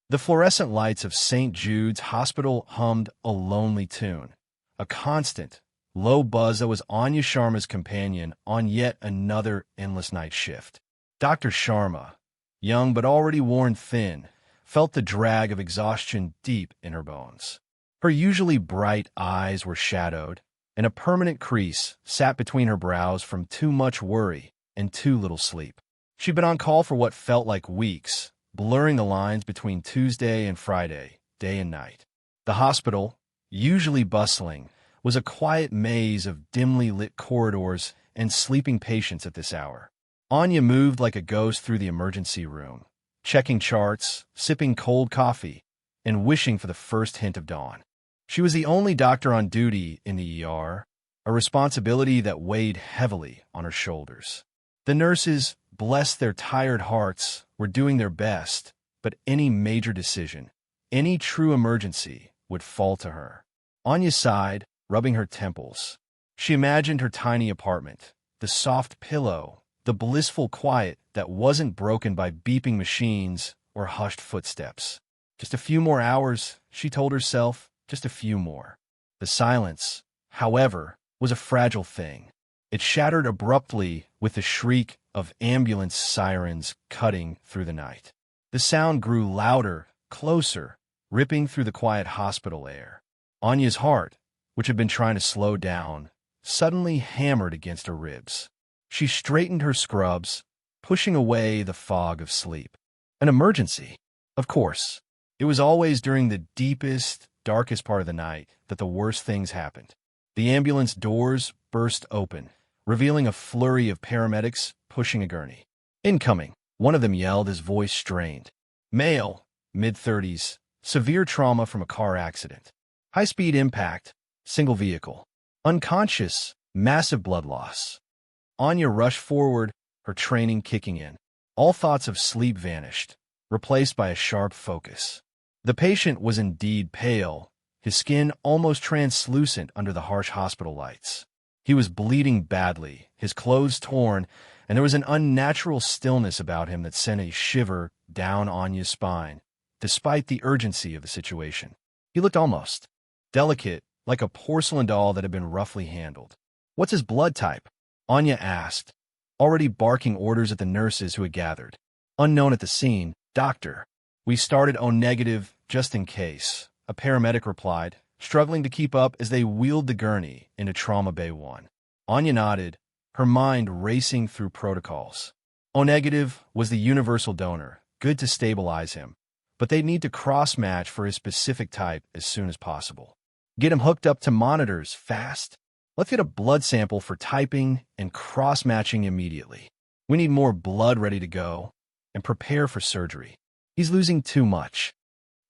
The fluorescent lights of St. Jude's Hospital hummed a lonely tune, a constant, low buzz that was Anya Sharma's companion on yet another endless night shift. Dr. Sharma, young but already worn thin, felt the drag of exhaustion deep in her bones. Her usually bright eyes were shadowed, and a permanent crease sat between her brows from too much worry and too little sleep. She'd been on call for what felt like weeks, blurring the lines between Tuesday and Friday, day and night. The hospital, usually bustling, was a quiet maze of dimly lit corridors and sleeping patients at this hour. Anya moved like a ghost through the emergency room, checking charts, sipping cold coffee, and wishing for the first hint of dawn. She was the only doctor on duty in the ER, a responsibility that weighed heavily on her shoulders. The nurses, bless their tired hearts, were doing their best, but any major decision, any true emergency, would fall to her. Anya sighed, rubbing her temples. She imagined her tiny apartment, the soft pillow, the blissful quiet that wasn't broken by beeping machines or hushed footsteps. Just a few more hours, she told herself, just a few more. The silence, however, was a fragile thing. It shattered abruptly with the shriek of ambulance sirens cutting through the night. The sound grew louder, closer, ripping through the quiet hospital air. Anya's heart, which had been trying to slow down, suddenly hammered against her ribs. She straightened her scrubs, pushing away the fog of sleep. An emergency? Of course. It was always during the deepest, darkest part of the night that the worst things happened. The ambulance doors burst open, revealing a flurry of paramedics pushing a gurney. "Incoming," one of them yelled, his voice strained. Male, mid-30s, severe trauma from a car accident. High-speed impact, single vehicle. Unconscious, massive blood loss. Anya rushed forward, her training kicking in. All thoughts of sleep vanished, replaced by a sharp focus. The patient was indeed pale, his skin almost translucent under the harsh hospital lights. He was bleeding badly, his clothes torn, and there was an unnatural stillness about him that sent a shiver down Anya's spine, despite the urgency of the situation. He looked almost delicate, like a porcelain doll that had been roughly handled. "What's his blood type?" Anya asked, already barking orders at the nurses who had gathered. Unknown at the scene, "Doctor, we started O-negative just in case," a paramedic replied, struggling to keep up as they wheeled the gurney into Trauma Bay 1. Anya nodded, her mind racing through protocols. O-negative was the universal donor, good to stabilize him, but they'd need to cross-match for his specific type as soon as possible. "Get him hooked up to monitors, fast. Let's get a blood sample for typing and cross-matching immediately. We need more blood ready to go, and prepare for surgery. He's losing too much."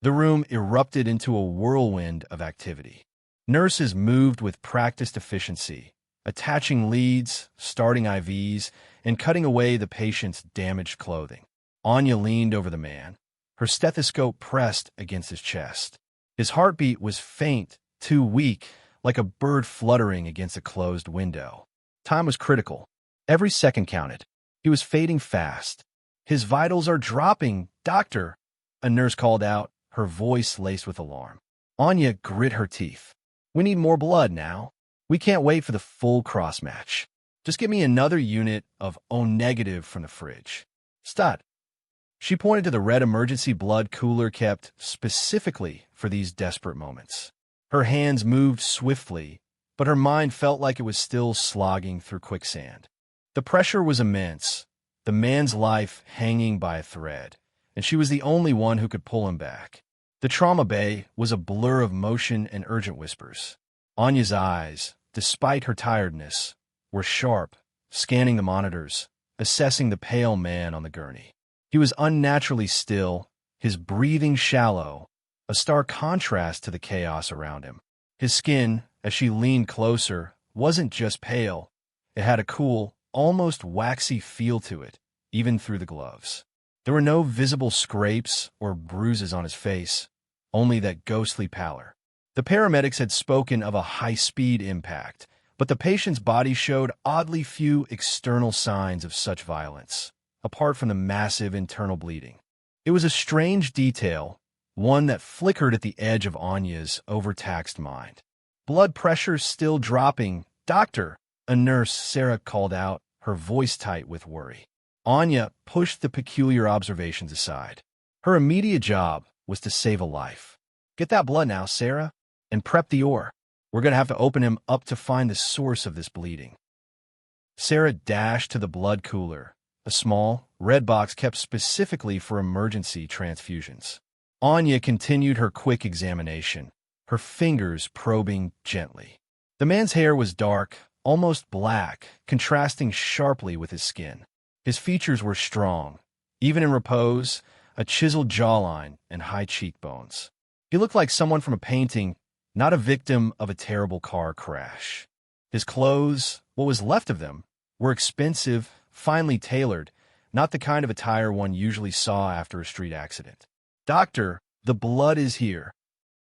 The room erupted into a whirlwind of activity. Nurses moved with practiced efficiency, attaching leads, starting IVs, and cutting away the patient's damaged clothing. Anya leaned over the man, her stethoscope pressed against his chest. His heartbeat was faint, too weak, like a bird fluttering against a closed window. Time was critical. Every second counted. He was fading fast. "His vitals are dropping, doctor," a nurse called out, her voice laced with alarm. Anya grit her teeth. "We need more blood now. We can't wait for the full cross-match. Just give me another unit of O-negative from the fridge." "Stud." She pointed to the red emergency blood cooler kept specifically for these desperate moments. Her hands moved swiftly, but her mind felt like it was still slogging through quicksand. The pressure was immense, the man's life hanging by a thread, and she was the only one who could pull him back. The trauma bay was a blur of motion and urgent whispers. Anya's eyes, despite her tiredness, were sharp, scanning the monitors, assessing the pale man on the gurney. He was unnaturally still, his breathing shallow, a stark contrast to the chaos around him. His skin, as she leaned closer, wasn't just pale. It had a cool, almost waxy feel to it, even through the gloves. There were no visible scrapes or bruises on his face, only that ghostly pallor. The paramedics had spoken of a high-speed impact, but the patient's body showed oddly few external signs of such violence, apart from the massive internal bleeding. It was a strange detail, one that flickered at the edge of Anya's overtaxed mind. Blood pressure still dropping. Doctor, a nurse, Sarah called out, her voice tight with worry. Anya pushed the peculiar observations aside. Her immediate job was to save a life. Get that blood now, Sarah, and prep the ore. We're going to have to open him up to find the source of this bleeding. Sarah dashed to the blood cooler, a small, red box kept specifically for emergency transfusions. Anya continued her quick examination, her fingers probing gently. The man's hair was dark, almost black, contrasting sharply with his skin. His features were strong, even in repose, a chiseled jawline and high cheekbones. He looked like someone from a painting, not a victim of a terrible car crash. His clothes, what was left of them, were expensive, finely tailored, not the kind of attire one usually saw after a street accident. Doctor, the blood is here.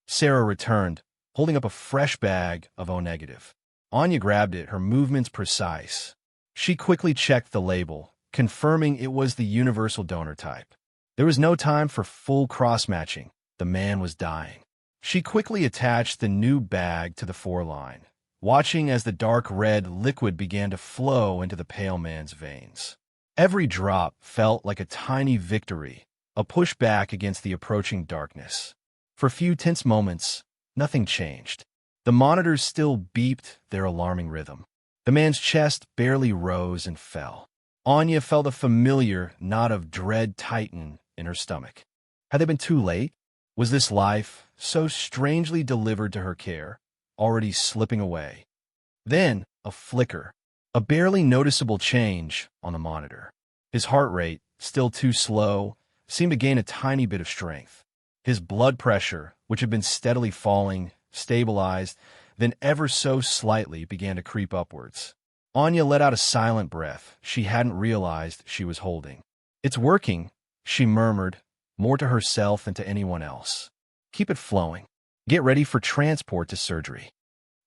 Sarah returned, holding up a fresh bag of O-negative. Anya grabbed it, her movements precise. She quickly checked the label, confirming it was the universal donor type. There was no time for full cross-matching. The man was dying. She quickly attached the new bag to the foreline, watching as the dark red liquid began to flow into the pale man's veins. Every drop felt like a tiny victory, a pushback against the approaching darkness. For a few tense moments, nothing changed. The monitors still beeped their alarming rhythm. The man's chest barely rose and fell. Anya felt a familiar knot of dread tighten in her stomach. Had they been too late? Was this life, so strangely delivered to her care, already slipping away? Then, a flicker, a barely noticeable change on the monitor. His heart rate, still too slow, seemed to gain a tiny bit of strength. His blood pressure, which had been steadily falling, stabilized, then ever so slightly began to creep upwards. Anya let out a silent breath she hadn't realized she was holding. It's working, she murmured, more to herself than to anyone else. Keep it flowing. Get ready for transport to surgery.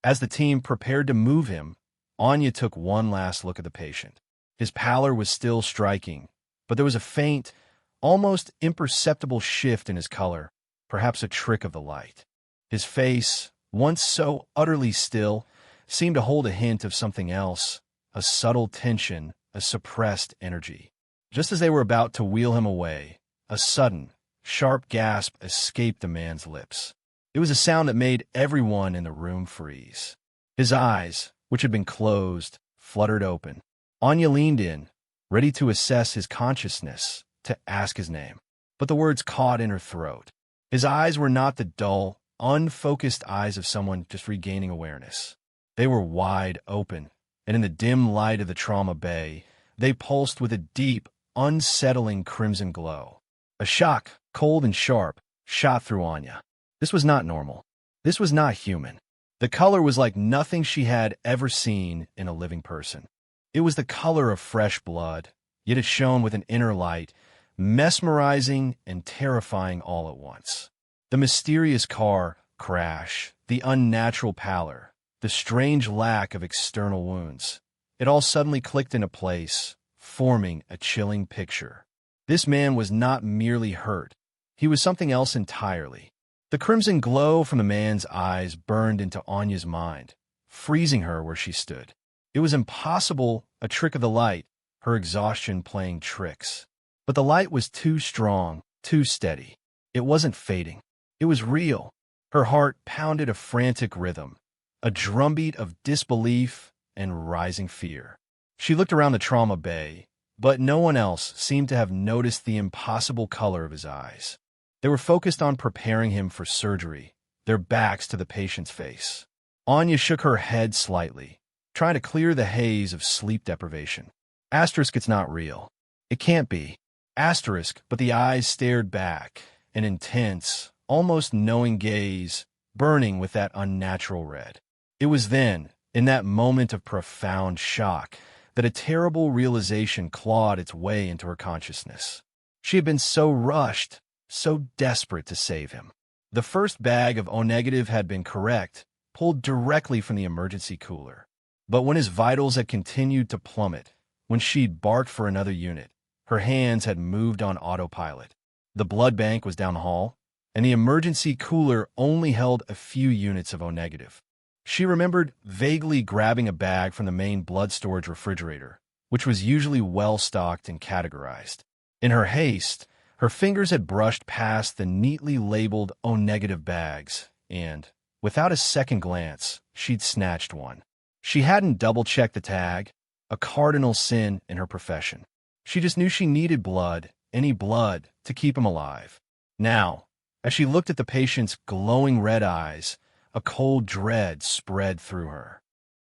As the team prepared to move him, Anya took one last look at the patient. His pallor was still striking, but there was a faint, almost imperceptible shift in his color, perhaps a trick of the light. His face, once so utterly still, seemed to hold a hint of something else, a subtle tension, a suppressed energy. Just as they were about to wheel him away, a sudden, sharp gasp escaped the man's lips. It was a sound that made everyone in the room freeze. His eyes, which had been closed, fluttered open. Anya leaned in, ready to assess his consciousness, to ask his name. But the words caught in her throat. His eyes were not the dull, unfocused eyes of someone just regaining awareness. They were wide open, and in the dim light of the trauma bay, they pulsed with a deep, unsettling crimson glow. A shock, cold and sharp, shot through Anya. This was not normal. This was not human. The color was like nothing she had ever seen in a living person. It was the color of fresh blood, yet it shone with an inner light, mesmerizing and terrifying all at once. The mysterious car crash, the unnatural pallor, the strange lack of external wounds. It all suddenly clicked into place, forming a chilling picture. This man was not merely hurt. He was something else entirely. The crimson glow from the man's eyes burned into Anya's mind, freezing her where she stood. It was impossible, a trick of the light, her exhaustion playing tricks. But the light was too strong, too steady. It wasn't fading. It was real. Her heart pounded a frantic rhythm, a drumbeat of disbelief and rising fear. She looked around the trauma bay, but no one else seemed to have noticed the impossible color of his eyes. They were focused on preparing him for surgery, their backs to the patient's face. Anya shook her head slightly, trying to clear the haze of sleep deprivation. Asterisk, it's not real. It can't be. Asterisk, but the eyes stared back, an intense, almost knowing gaze, burning with that unnatural red. It was then, in that moment of profound shock, that a terrible realization clawed its way into her consciousness. She had been so rushed, so desperate to save him. The first bag of O-negative had been correct, pulled directly from the emergency cooler. But when his vitals had continued to plummet, when she'd barked for another unit, her hands had moved on autopilot. The blood bank was down the hall, and the emergency cooler only held a few units of O-negative. She remembered vaguely grabbing a bag from the main blood storage refrigerator, which was usually well-stocked and categorized. In her haste, her fingers had brushed past the neatly labeled O-negative bags, and, without a second glance, she'd snatched one. She hadn't double-checked the tag, a cardinal sin in her profession. She just knew she needed blood, any blood, to keep him alive. Now, as she looked at the patient's glowing red eyes, a cold dread spread through her.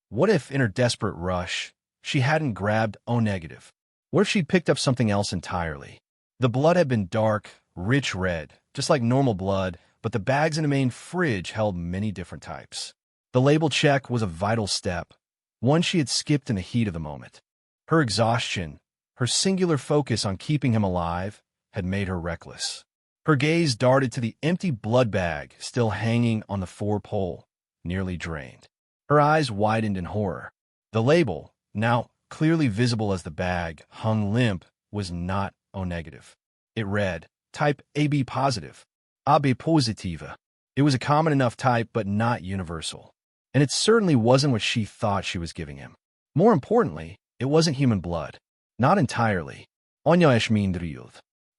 What if, in her desperate rush, she hadn't grabbed O-negative? What if she'd picked up something else entirely? The blood had been dark, rich red, just like normal blood, but the bags in the main fridge held many different types. The label check was a vital step, one she had skipped in the heat of the moment. Her exhaustion, her singular focus on keeping him alive, had made her reckless. Her gaze darted to the empty blood bag still hanging on the four-pole, nearly drained. Her eyes widened in horror. The label, now clearly visible as the bag hung limp, was not O-negative. It read, type AB positive, AB positiva. It was a common enough type, but not universal. And it certainly wasn't what she thought she was giving him. More importantly, it wasn't human blood. Not entirely.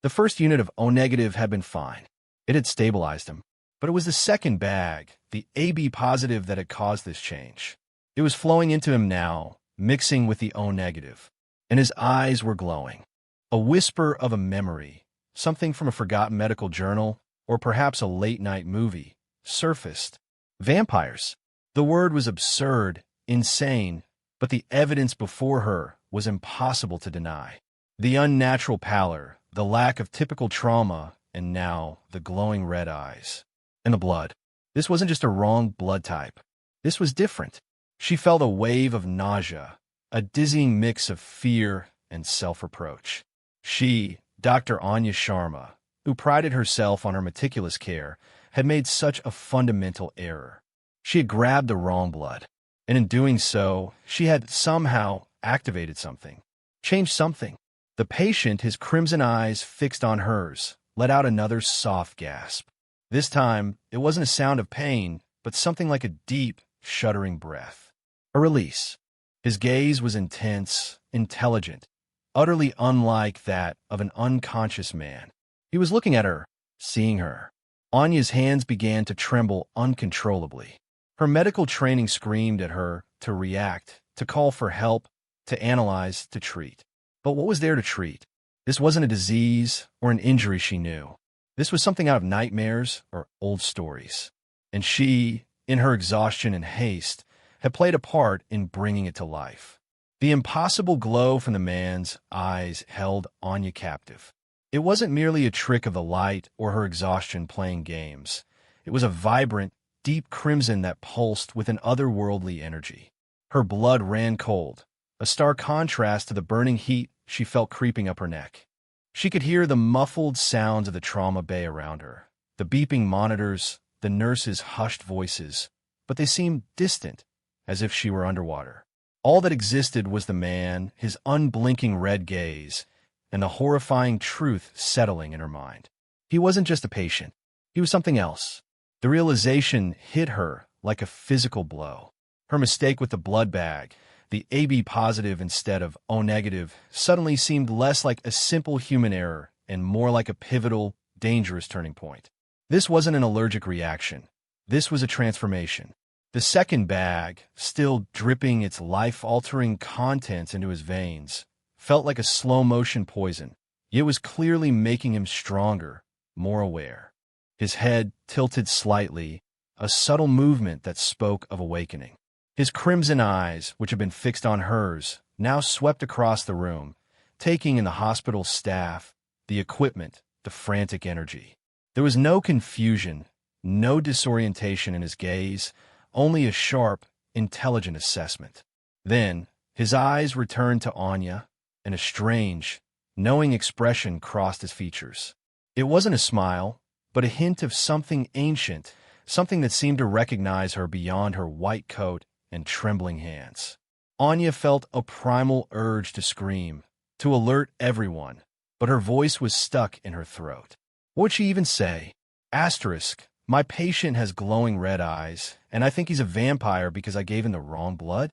The first unit of O-negative had been fine. It had stabilized him. But it was the second bag, the AB positive, that had caused this change. It was flowing into him now, mixing with the O-negative. And his eyes were glowing. A whisper of a memory, something from a forgotten medical journal, or perhaps a late-night movie, surfaced. Vampires. The word was absurd, insane, but the evidence before her was impossible to deny. The unnatural pallor, the lack of typical trauma, and now the glowing red eyes. And the blood. This wasn't just a wrong blood type. This was different. She felt a wave of nausea, a dizzying mix of fear and self-reproach. She, Dr. Anya Sharma, who prided herself on her meticulous care, had made such a fundamental error. She had grabbed the wrong blood, and in doing so, she had somehow activated something, changed something. The patient, his crimson eyes fixed on hers, let out another soft gasp. This time, it wasn't a sound of pain, but something like a deep, shuddering breath. A release. His gaze was intense, intelligent, utterly unlike that of an unconscious man. He was looking at her, seeing her. Anya's hands began to tremble uncontrollably. Her medical training screamed at her to react, to call for help, to analyze, to treat. But what was there to treat? This wasn't a disease or an injury she knew. This was something out of nightmares or old stories. And she, in her exhaustion and haste, had played a part in bringing it to life. The impossible glow from the man's eyes held Anya captive. It wasn't merely a trick of the light or her exhaustion playing games. It was a vibrant, deep crimson that pulsed with an otherworldly energy. Her blood ran cold, a stark contrast to the burning heat she felt creeping up her neck. She could hear the muffled sounds of the trauma bay around her, the beeping monitors, the nurses' hushed voices, but they seemed distant, as if she were underwater. All that existed was the man, his unblinking red gaze, and the horrifying truth settling in her mind. He wasn't just a patient. He was something else. The realization hit her like a physical blow. Her mistake with the blood bag, the AB positive instead of O negative, suddenly seemed less like a simple human error and more like a pivotal, dangerous turning point. This wasn't an allergic reaction. This was a transformation. The second bag, still dripping its life-altering contents into his veins, felt like a slow-motion poison. It was clearly making him stronger, more aware. His head tilted slightly, a subtle movement that spoke of awakening. His crimson eyes, which had been fixed on hers, now swept across the room, taking in the hospital staff, the equipment, the frantic energy. There was no confusion, no disorientation in his gaze, only a sharp, intelligent assessment. Then, his eyes returned to Anya, and a strange, knowing expression crossed his features. It wasn't a smile, but a hint of something ancient, something that seemed to recognize her beyond her white coat and trembling hands. Anya felt a primal urge to scream, to alert everyone, but her voice was stuck in her throat. What would she even say? Asterisk. My patient has glowing red eyes, and I think he's a vampire because I gave him the wrong blood.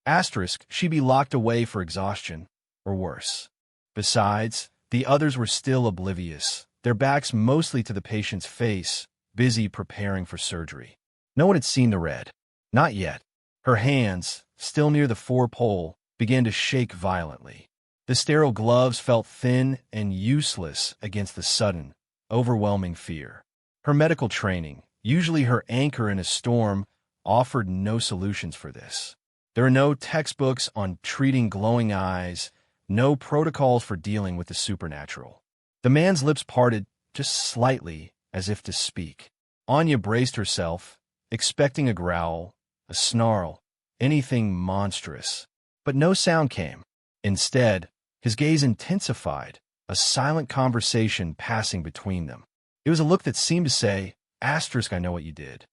Asterisk. She'd be locked away for exhaustion, or worse. Besides, the others were still oblivious, their backs mostly to the patient's face, busy preparing for surgery. No one had seen the red. Not yet. Her hands, still near the four-pole, began to shake violently. The sterile gloves felt thin and useless against the sudden, overwhelming fear. Her medical training, usually her anchor in a storm, offered no solutions for this. There are no textbooks on treating glowing eyes, no protocols for dealing with the supernatural. The man's lips parted just slightly, as if to speak. Anya braced herself, expecting a growl, a snarl, anything monstrous. But no sound came. Instead, his gaze intensified, a silent conversation passing between them. It was a look that seemed to say, asterisk, I know what you did.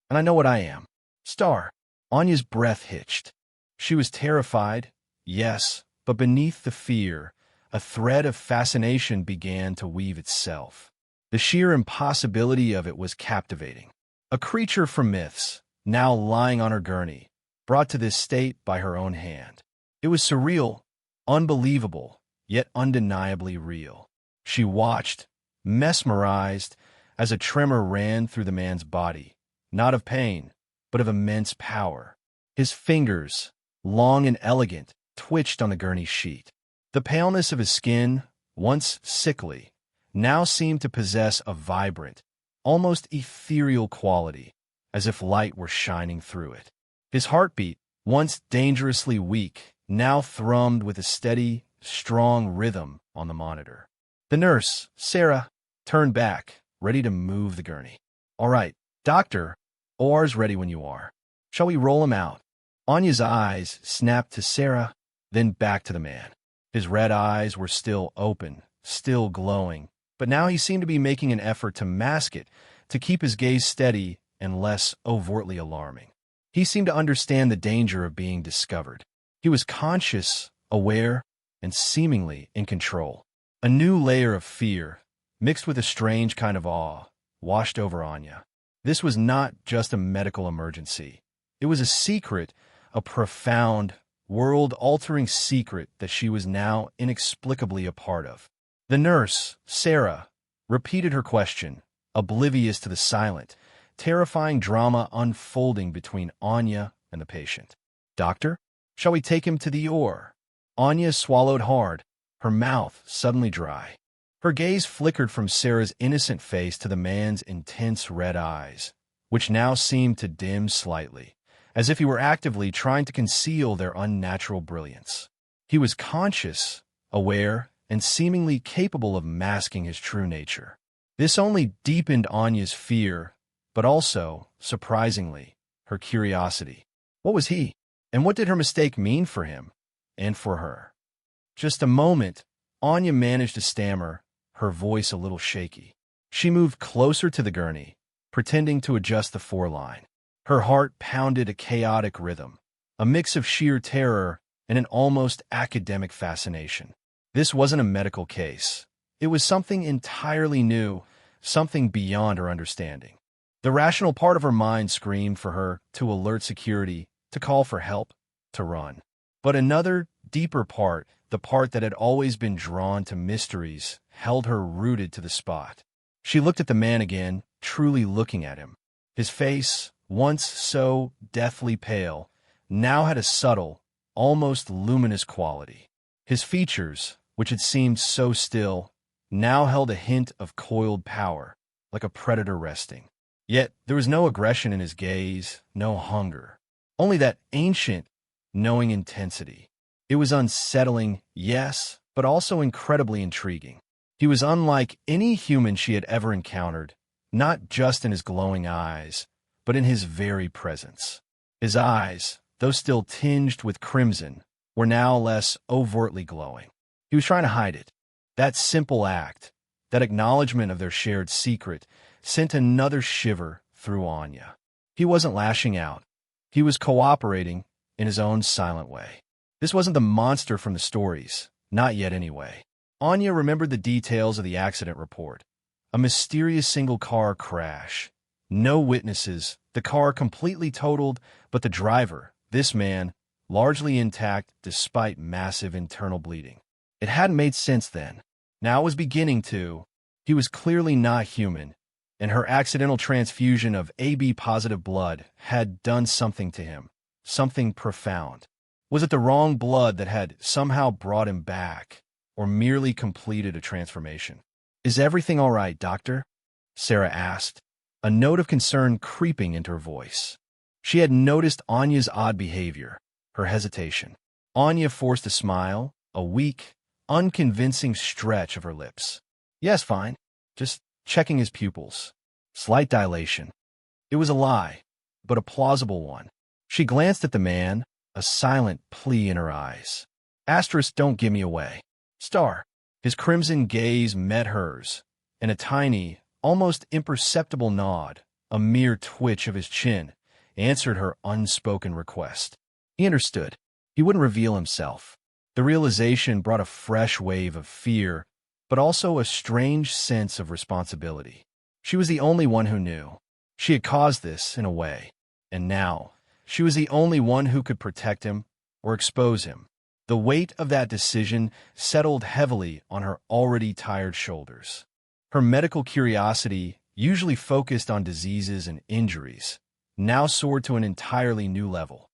And I know what I am. Star. Anya's breath hitched. She was terrified, yes, but beneath the fear, a thread of fascination began to weave itself. The sheer impossibility of it was captivating. A creature from myths, now lying on her gurney, brought to this state by her own hand. It was surreal, unbelievable, yet undeniably real. She watched, mesmerized, as a tremor ran through the man's body, not of pain, but of immense power. His fingers, long and elegant, twitched on the gurney sheet. The paleness of his skin, once sickly, now seemed to possess a vibrant, almost ethereal quality, as if light were shining through it. His heartbeat, once dangerously weak, now thrummed with a steady, strong rhythm on the monitor. The nurse, Sarah, turned back, ready to move the gurney. All right, doctor, OR's ready when you are. Shall we roll him out? Anya's eyes snapped to Sarah, then back to the man. His red eyes were still open, still glowing, but now he seemed to be making an effort to mask it, to keep his gaze steady and less overtly alarming. He seemed to understand the danger of being discovered. He was conscious, aware, and seemingly in control. A new layer of fear, mixed with a strange kind of awe, washed over Anya. This was not just a medical emergency. It was a secret, a profound, world-altering secret that she was now inexplicably a part of. The nurse, Sarah, repeated her question, oblivious to the silent, terrifying drama unfolding between Anya and the patient. Doctor, shall we take him to the OR? Anya swallowed hard, her mouth suddenly dry. Her gaze flickered from Sarah's innocent face to the man's intense red eyes, which now seemed to dim slightly, as if he were actively trying to conceal their unnatural brilliance. He was conscious, aware, and seemingly capable of masking his true nature. This only deepened Anya's fear, but also, surprisingly, her curiosity. What was he? And what did her mistake mean for him and for her? Just a moment, Anya managed to stammer, her voice a little shaky. She moved closer to the gurney, pretending to adjust the foreline. Her heart pounded a chaotic rhythm, a mix of sheer terror and an almost academic fascination. This wasn't a medical case. It was something entirely new, something beyond her understanding. The rational part of her mind screamed for her to alert security, to call for help, to run. But another, deeper part, the part that had always been drawn to mysteries, held her rooted to the spot. She looked at the man again, truly looking at him. His face, once so deathly pale, now had a subtle, almost luminous quality. His features, which had seemed so still, now held a hint of coiled power, like a predator resting. Yet there was no aggression in his gaze, no hunger, only that ancient, knowing intensity. It was unsettling, yes, but also incredibly intriguing. He was unlike any human she had ever encountered, not just in his glowing eyes, but in his very presence. His eyes, though still tinged with crimson, were now less overtly glowing. He was trying to hide it. That simple act, that acknowledgement of their shared secret, sent another shiver through Anya. He wasn't lashing out. He was cooperating in his own silent way. This wasn't the monster from the stories, not yet anyway. Anya remembered the details of the accident report. A mysterious single-car crash. No witnesses, the car completely totaled, but the driver, this man, largely intact despite massive internal bleeding. It hadn't made sense then. Now it was beginning to. He was clearly not human, and her accidental transfusion of AB-positive blood had done something to him, something profound. Was it the wrong blood that had somehow brought him back, or merely completed a transformation? "Is everything all right, doctor?" Sarah asked, a note of concern creeping into her voice. She had noticed Anya's odd behavior, her hesitation. Anya forced a smile, a weak, unconvincing stretch of her lips. "Yes, fine. Just checking his pupils." Slight dilation. It was a lie, but a plausible one. She glanced at the man, a silent plea in her eyes. "Asterisk, don't give me away." Star. His crimson gaze met hers, and a tiny, almost imperceptible nod, a mere twitch of his chin, answered her unspoken request. He understood. He wouldn't reveal himself. The realization brought a fresh wave of fear, but also a strange sense of responsibility. She was the only one who knew. She had caused this, in a way, and now she was the only one who could protect him or expose him. The weight of that decision settled heavily on her already tired shoulders. Her medical curiosity, usually focused on diseases and injuries, now soared to an entirely new level.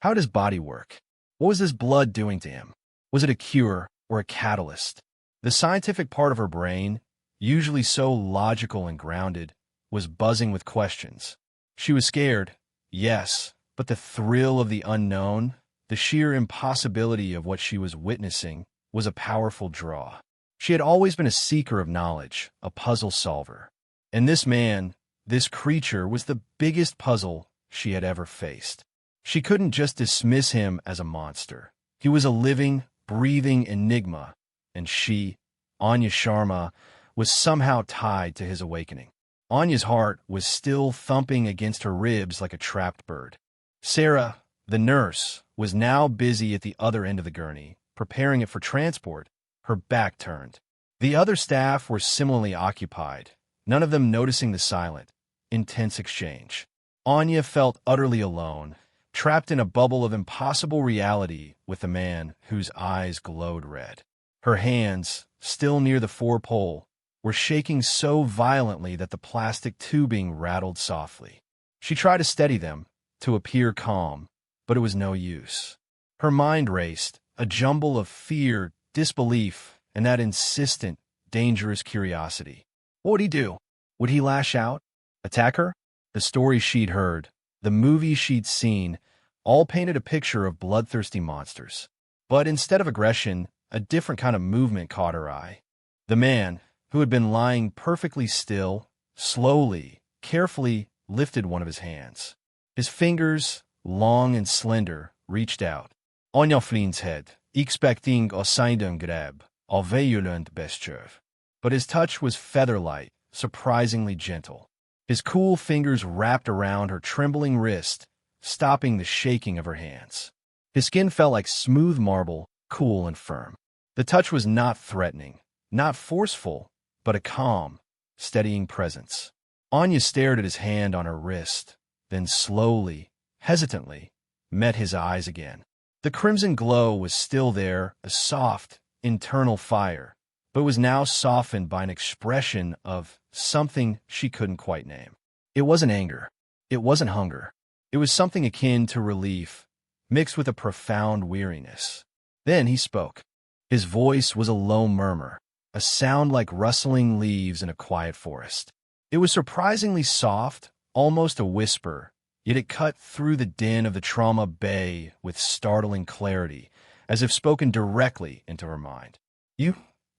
How did his body work? What was this blood doing to him? Was it a cure or a catalyst? The scientific part of her brain, usually so logical and grounded, was buzzing with questions. She was scared, yes, but the thrill of the unknown, the sheer impossibility of what she was witnessing, was a powerful draw. She had always been a seeker of knowledge, a puzzle solver. And this man, this creature, was the biggest puzzle she had ever faced. She couldn't just dismiss him as a monster. He was a living, breathing enigma, and she, Anya Sharma, was somehow tied to his awakening. Anya's heart was still thumping against her ribs like a trapped bird. Sarah, the nurse, was now busy at the other end of the gurney, preparing it for transport, her back turned. The other staff were similarly occupied, none of them noticing the silent, intense exchange. Anya felt utterly alone, trapped in a bubble of impossible reality with a man whose eyes glowed red. Her hands, still near the four-pole, were shaking so violently that the plastic tubing rattled softly. She tried to steady them, to appear calm, but it was no use. Her mind raced, a jumble of fear, disbelief, and that insistent, dangerous curiosity. What would he do? Would he lash out? Attack her? The stories she'd heard, the movies she'd seen, all painted a picture of bloodthirsty monsters. But instead of aggression, a different kind of movement caught her eye. The man, who had been lying perfectly still, slowly, carefully lifted one of his hands. His fingers, long and slender, reached out. Anja Flynn's head, expecting a sudden grab, a violent gesture. But his touch was feather-light, surprisingly gentle. His cool fingers wrapped around her trembling wrist, stopping the shaking of her hands. His skin felt like smooth marble, cool and firm. The touch was not threatening, not forceful, but a calm, steadying presence. Anya stared at his hand on her wrist, then slowly, hesitantly, met his eyes again. The crimson glow was still there, a soft, internal fire, but was now softened by an expression of something she couldn't quite name. It wasn't anger. It wasn't hunger. It was something akin to relief, mixed with a profound weariness. Then he spoke. His voice was a low murmur, a sound like rustling leaves in a quiet forest. It was surprisingly soft, almost a whisper, yet it cut through the din of the trauma bay with startling clarity, as if spoken directly into her mind. "You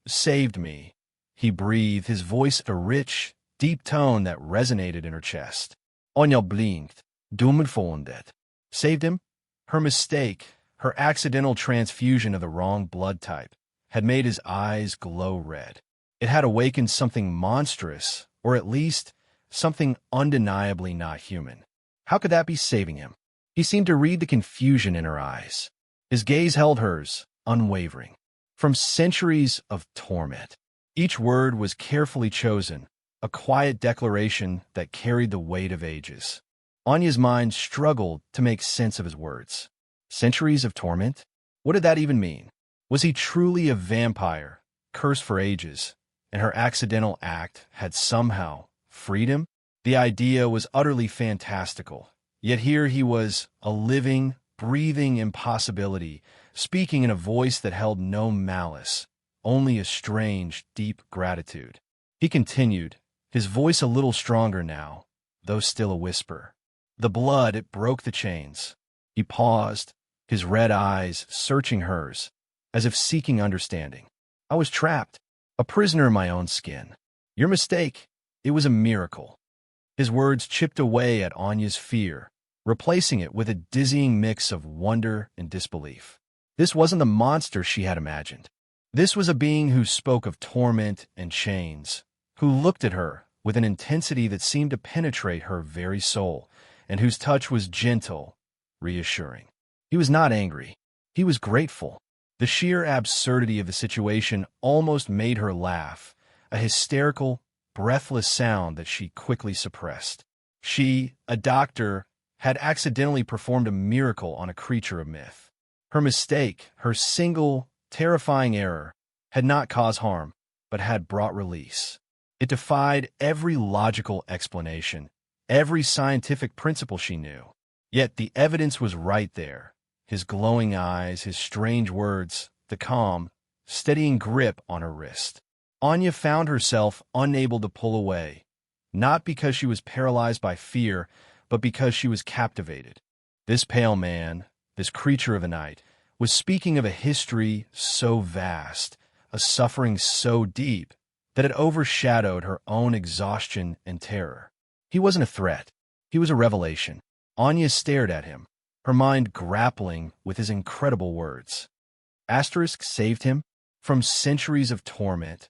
saved me," he breathed, his voice a rich, deep tone that resonated in her chest. Anja blinked. "Dummen förundet." Saved him? Her mistake, her accidental transfusion of the wrong blood type, had made his eyes glow red. It had awakened something monstrous, or at least something undeniably not human. How could that be saving him? He seemed to read the confusion in her eyes. His gaze held hers, unwavering. From centuries of torment. Each word was carefully chosen, a quiet declaration that carried the weight of ages. Anya's mind struggled to make sense of his words. Centuries of torment? What did that even mean? Was he truly a vampire, cursed for ages, and her accidental act had somehow freed him? The idea was utterly fantastical, yet here he was, a living, breathing impossibility, speaking in a voice that held no malice, only a strange, deep gratitude. He continued, his voice a little stronger now, though still a whisper. The blood, it broke the chains. He paused, his red eyes searching hers, as if seeking understanding. I was trapped, a prisoner in my own skin. Your mistake, it was a miracle. His words chipped away at Anya's fear, replacing it with a dizzying mix of wonder and disbelief. This wasn't the monster she had imagined. This was a being who spoke of torment and chains, who looked at her with an intensity that seemed to penetrate her very soul, and whose touch was gentle, reassuring. He was not angry. He was grateful. The sheer absurdity of the situation almost made her laugh, a hysterical, breathless sound that she quickly suppressed. She, a doctor, had accidentally performed a miracle on a creature of myth. Her mistake, her single, terrifying error, had not caused harm, but had brought release. It defied every logical explanation, every scientific principle she knew. Yet the evidence was right there. His glowing eyes, his strange words, the calm, steadying grip on her wrist. Anya found herself unable to pull away, not because she was paralyzed by fear, but because she was captivated. This pale man, this creature of the night, was speaking of a history so vast, a suffering so deep, that it overshadowed her own exhaustion and terror. He wasn't a threat. He was a revelation. Anya stared at him, her mind grappling with his incredible words. Asterisk saved him from centuries of torment.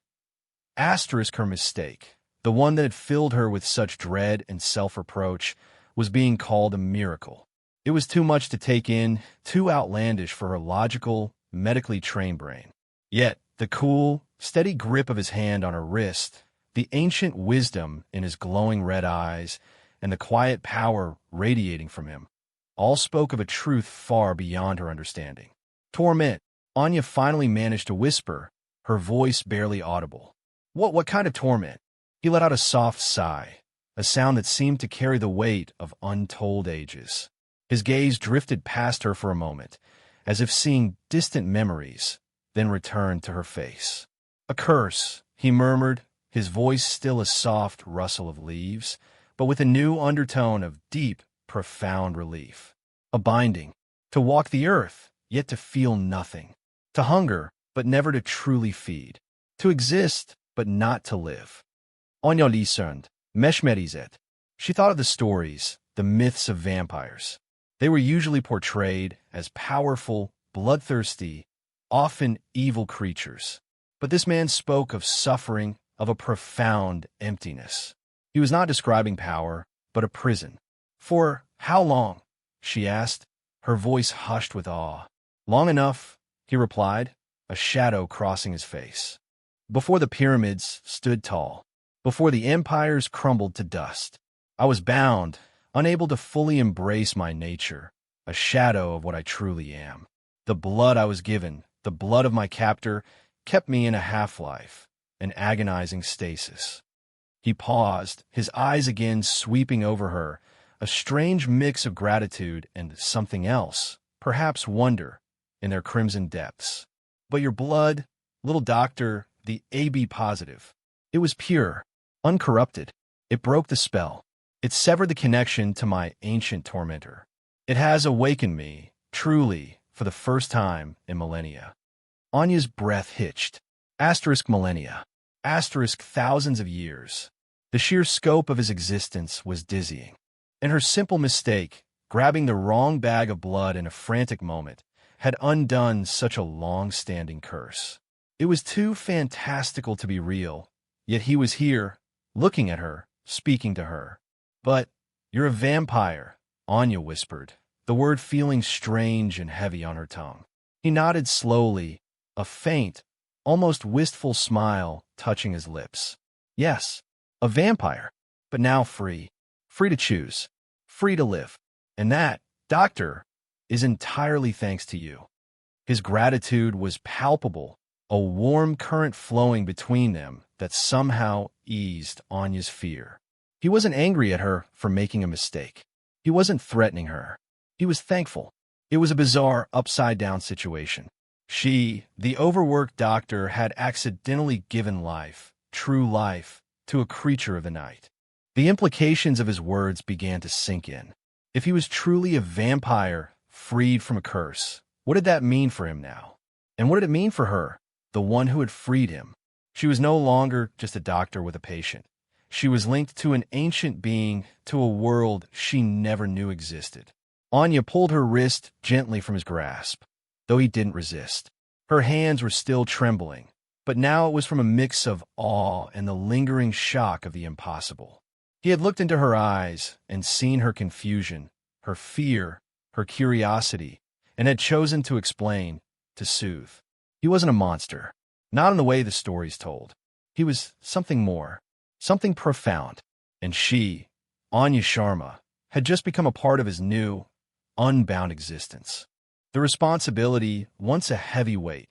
Asterisk her mistake, the one that had filled her with such dread and self-reproach, was being called a miracle. It was too much to take in, too outlandish for her logical, medically trained brain. Yet, the cool, steady grip of his hand on her wrist, the ancient wisdom in his glowing red eyes, and the quiet power radiating from him, all spoke of a truth far beyond her understanding. Torment, Anya finally managed to whisper, her voice barely audible. What kind of torment? He let out a soft sigh, a sound that seemed to carry the weight of untold ages. His gaze drifted past her for a moment, as if seeing distant memories, then returned to her face. A curse, he murmured, his voice still a soft rustle of leaves, but with a new undertone of deep, profound relief. A binding, to walk the earth, yet to feel nothing. To hunger, but never to truly feed. To exist, but not to live. Anya listened, meshmerizet. She thought of the stories, the myths of vampires. They were usually portrayed as powerful, bloodthirsty, often evil creatures. But this man spoke of suffering, of a profound emptiness. He was not describing power, but a prison. For how long? She asked, her voice hushed with awe. Long enough, he replied, a shadow crossing his face. Before the pyramids stood tall, before the empires crumbled to dust, I was bound, unable to fully embrace my nature, a shadow of what I truly am. The blood I was given, the blood of my captor, kept me in a half-life, an agonizing stasis. He paused, his eyes again sweeping over her, a strange mix of gratitude and something else, perhaps wonder, in their crimson depths. But your blood, little doctor, the AB positive, it was pure, uncorrupted. It broke the spell. It severed the connection to my ancient tormentor. It has awakened me, truly, for the first time in millennia. Anya's breath hitched. Asterisk millennia. Asterisk thousands of years. The sheer scope of his existence was dizzying. And her simple mistake, grabbing the wrong bag of blood in a frantic moment, had undone such a long-standing curse. It was too fantastical to be real, yet he was here, looking at her, speaking to her. But, you're a vampire, Anya whispered, the word feeling strange and heavy on her tongue. He nodded slowly, a faint, almost wistful smile touching his lips. Yes, A vampire, but now free. Free to choose. Free to live. And that, doctor, is entirely thanks to you. His gratitude was palpable, a warm current flowing between them that somehow eased Anya's fear. He wasn't angry at her for making a mistake. He wasn't threatening her. He was thankful. It was a bizarre, upside-down situation. She, the overworked doctor, had accidentally given life, true life, to a creature of the night. The implications of his words began to sink in. If he was truly a vampire, freed from a curse, what did that mean for him now? And what did it mean for her, the one who had freed him? She was no longer just a doctor with a patient. She was linked to an ancient being, to a world she never knew existed. Anya pulled her wrist gently from his grasp, though he didn't resist. Her hands were still trembling, but now it was from a mix of awe and the lingering shock of the impossible. He had looked into her eyes and seen her confusion, her fear, her curiosity, and had chosen to explain, to soothe. He wasn't a monster, not in the way the stories told. He was something more, something profound, and she, Anya Sharma, had just become a part of his new, unbound existence. The responsibility, once a heavy weight,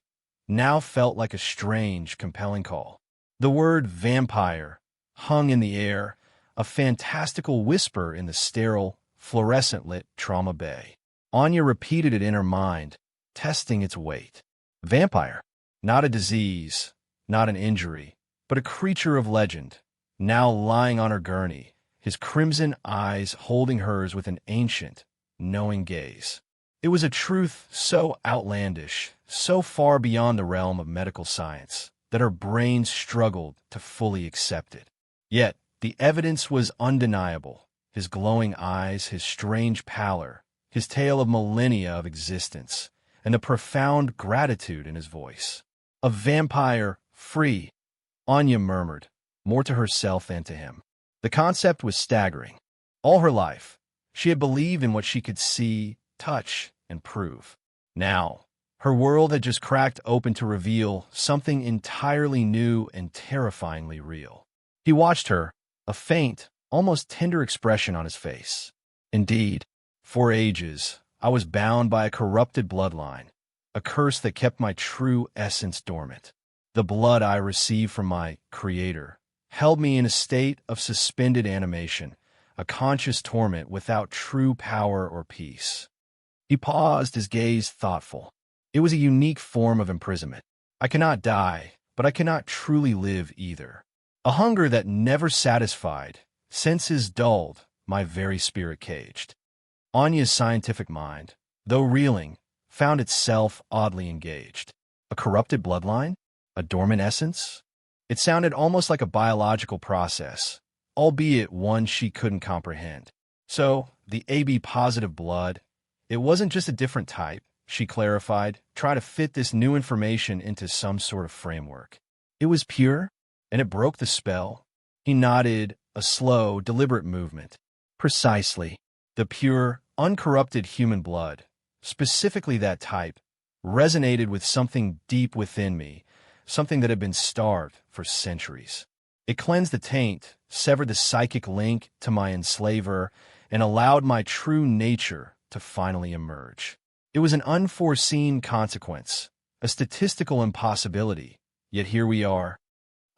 now felt like a strange, compelling call. The word vampire hung in the air, a fantastical whisper in the sterile, fluorescent-lit trauma bay. Anya repeated it in her mind, testing its weight. Vampire, not a disease, not an injury, but a creature of legend, now lying on her gurney, his crimson eyes holding hers with an ancient, knowing gaze. It was a truth so outlandish, so far beyond the realm of medical science, that her brain struggled to fully accept it. Yet, the evidence was undeniable. His glowing eyes, his strange pallor, his tale of millennia of existence, and the profound gratitude in his voice. A vampire, free, Anya murmured, more to herself than to him. The concept was staggering. All her life, she had believed in what she could see, touch, and prove. Now, her world had just cracked open to reveal something entirely new and terrifyingly real. He watched her, a faint, almost tender expression on his face. Indeed, for ages, I was bound by a corrupted bloodline, a curse that kept my true essence dormant. The blood I received from my Creator held me in a state of suspended animation, a conscious torment without true power or peace. He paused, his gaze thoughtful. It was a unique form of imprisonment. I cannot die, but I cannot truly live either. A hunger that never satisfied, senses dulled, my very spirit caged. Anya's scientific mind, though reeling, found itself oddly engaged. A corrupted bloodline? A dormant essence? It sounded almost like a biological process, albeit one she couldn't comprehend. So, the AB-positive blood, it wasn't just a different type, she clarified, try to fit this new information into some sort of framework. It was pure, and it broke the spell. He nodded, a slow, deliberate movement. Precisely. The pure, uncorrupted human blood, specifically that type, resonated with something deep within me, something that had been starved for centuries. It cleansed the taint, severed the psychic link to my enslaver, and allowed my true nature to finally emerge. It was an unforeseen consequence, a statistical impossibility, yet here we are.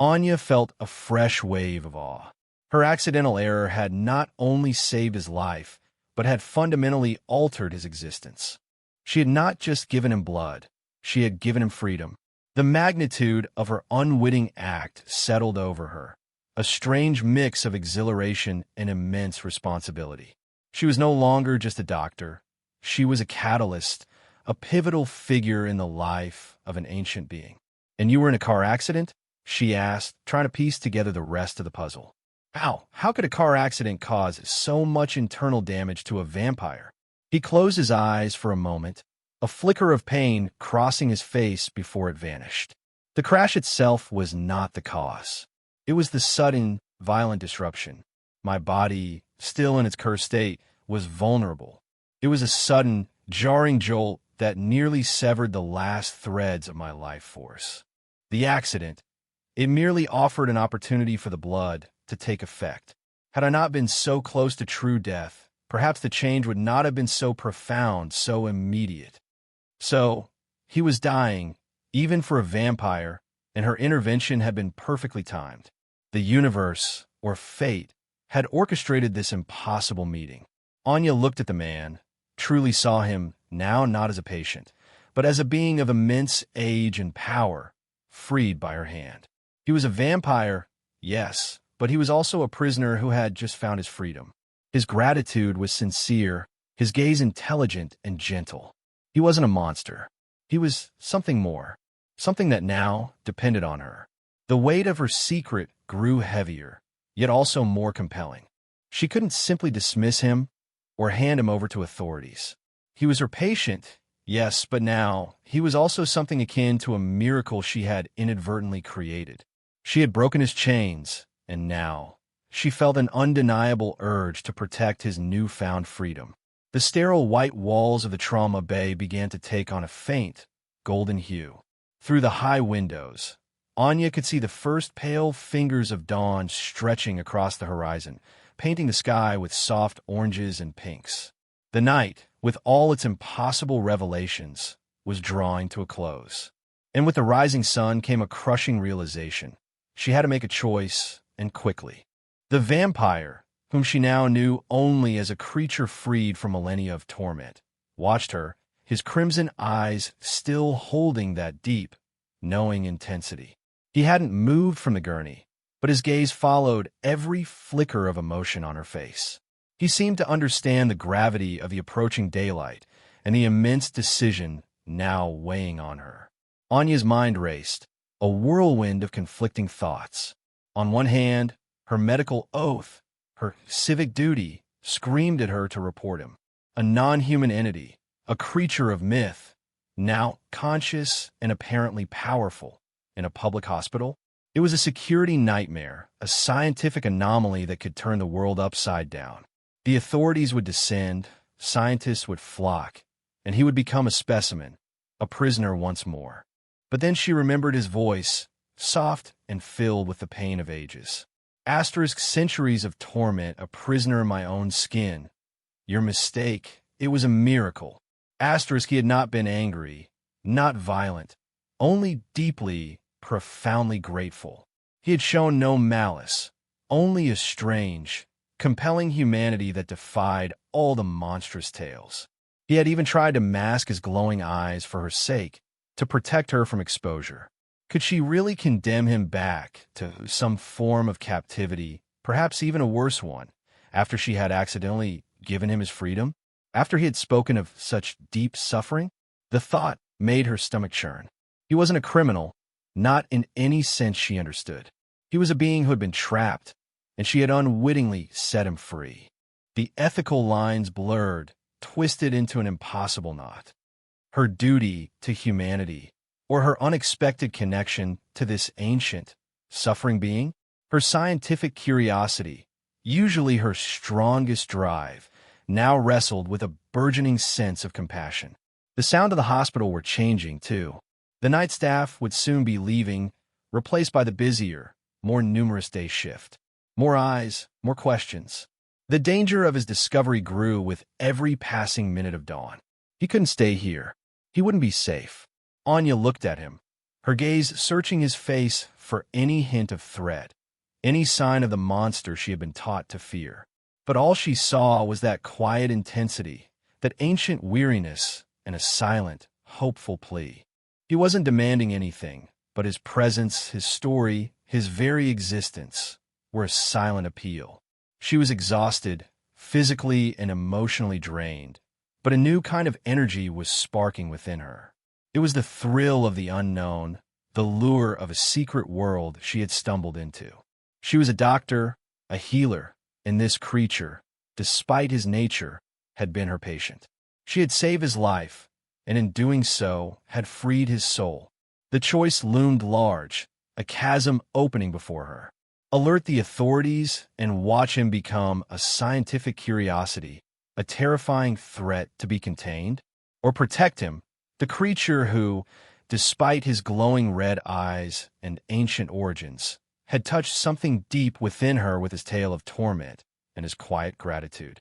Anya felt a fresh wave of awe. Her accidental error had not only saved his life, but had fundamentally altered his existence. She had not just given him blood, she had given him freedom. The magnitude of her unwitting act settled over her, a strange mix of exhilaration and immense responsibility. She was no longer just a doctor. She was a catalyst, a pivotal figure in the life of an ancient being. And you were in a car accident? She asked, trying to piece together the rest of the puzzle. How could a car accident cause so much internal damage to a vampire? He closed his eyes for a moment, a flicker of pain crossing his face before it vanished. The crash itself was not the cause. It was the sudden, violent disruption. My body, still in its cursed state, was vulnerable. It was a sudden, jarring jolt that nearly severed the last threads of my life force. The accident, it merely offered an opportunity for the blood, to take effect. Had I not been so close to true death, perhaps the change would not have been so profound, so immediate. So, he was dying, even for a vampire, and her intervention had been perfectly timed. The universe, or fate, had orchestrated this impossible meeting. Anya looked at the man, truly saw him now not as a patient, but as a being of immense age and power, freed by her hand. He was a vampire, yes, but he was also a prisoner who had just found his freedom. His gratitude was sincere, his gaze intelligent and gentle. He wasn't a monster. He was something more, something that now depended on her. The weight of her secret grew heavier, yet also more compelling. She couldn't simply dismiss him or hand him over to authorities. He was her patient, yes, but now he was also something akin to a miracle she had inadvertently created. She had broken his chains, and now she felt an undeniable urge to protect his newfound freedom. The sterile white walls of the trauma bay began to take on a faint, golden hue. Through the high windows, Anya could see the first pale fingers of dawn stretching across the horizon, painting the sky with soft oranges and pinks. The night, with all its impossible revelations, was drawing to a close. And with the rising sun came a crushing realization. She had to make a choice, and quickly. The vampire, whom she now knew only as a creature freed from millennia of torment, watched her, his crimson eyes still holding that deep, knowing intensity. He hadn't moved from the gurney, but his gaze followed every flicker of emotion on her face. He seemed to understand the gravity of the approaching daylight and the immense decision now weighing on her. Anya's mind raced, a whirlwind of conflicting thoughts. On one hand, her medical oath, her civic duty, screamed at her to report him. A non-human entity, a creature of myth, now conscious and apparently powerful, in a public hospital. It was a security nightmare, a scientific anomaly that could turn the world upside down. The authorities would descend, scientists would flock, and he would become a specimen, a prisoner once more. But then she remembered his voice, soft and filled with the pain of ages. Asterisk centuries of torment, a prisoner in my own skin. Your mistake, it was a miracle. Asterisk, he had not been angry, not violent, only deeply, profoundly grateful. He had shown no malice, only a strange, compelling humanity that defied all the monstrous tales. He had even tried to mask his glowing eyes for her sake, to protect her from exposure. Could she really condemn him back to some form of captivity, perhaps even a worse one, after she had accidentally given him his freedom? After he had spoken of such deep suffering? The thought made her stomach churn. He wasn't a criminal, not in any sense she understood. He was a being who had been trapped, and she had unwittingly set him free. The ethical lines blurred, twisted into an impossible knot. Her duty to humanity, or her unexpected connection to this ancient, suffering being? Her scientific curiosity, usually her strongest drive, now wrestled with a burgeoning sense of compassion. The sound of the hospital were changing, too. The night staff would soon be leaving, replaced by the busier, more numerous day shift. More eyes, more questions. The danger of his discovery grew with every passing minute of dawn. He couldn't stay here. He wouldn't be safe. Anya looked at him, her gaze searching his face for any hint of threat, any sign of the monster she had been taught to fear. But all she saw was that quiet intensity, that ancient weariness, and a silent, hopeful plea. He wasn't demanding anything, but his presence, his story, his very existence were a silent appeal. She was exhausted, physically and emotionally drained, but a new kind of energy was sparking within her. It was the thrill of the unknown, the lure of a secret world she had stumbled into. She was a doctor, a healer, and this creature, despite his nature, had been her patient. She had saved his life, and in doing so, had freed his soul. The choice loomed large, a chasm opening before her. Alert the authorities and watch him become a scientific curiosity, a terrifying threat to be contained, or protect him, the creature who, despite his glowing red eyes and ancient origins, had touched something deep within her with his tale of torment and his quiet gratitude.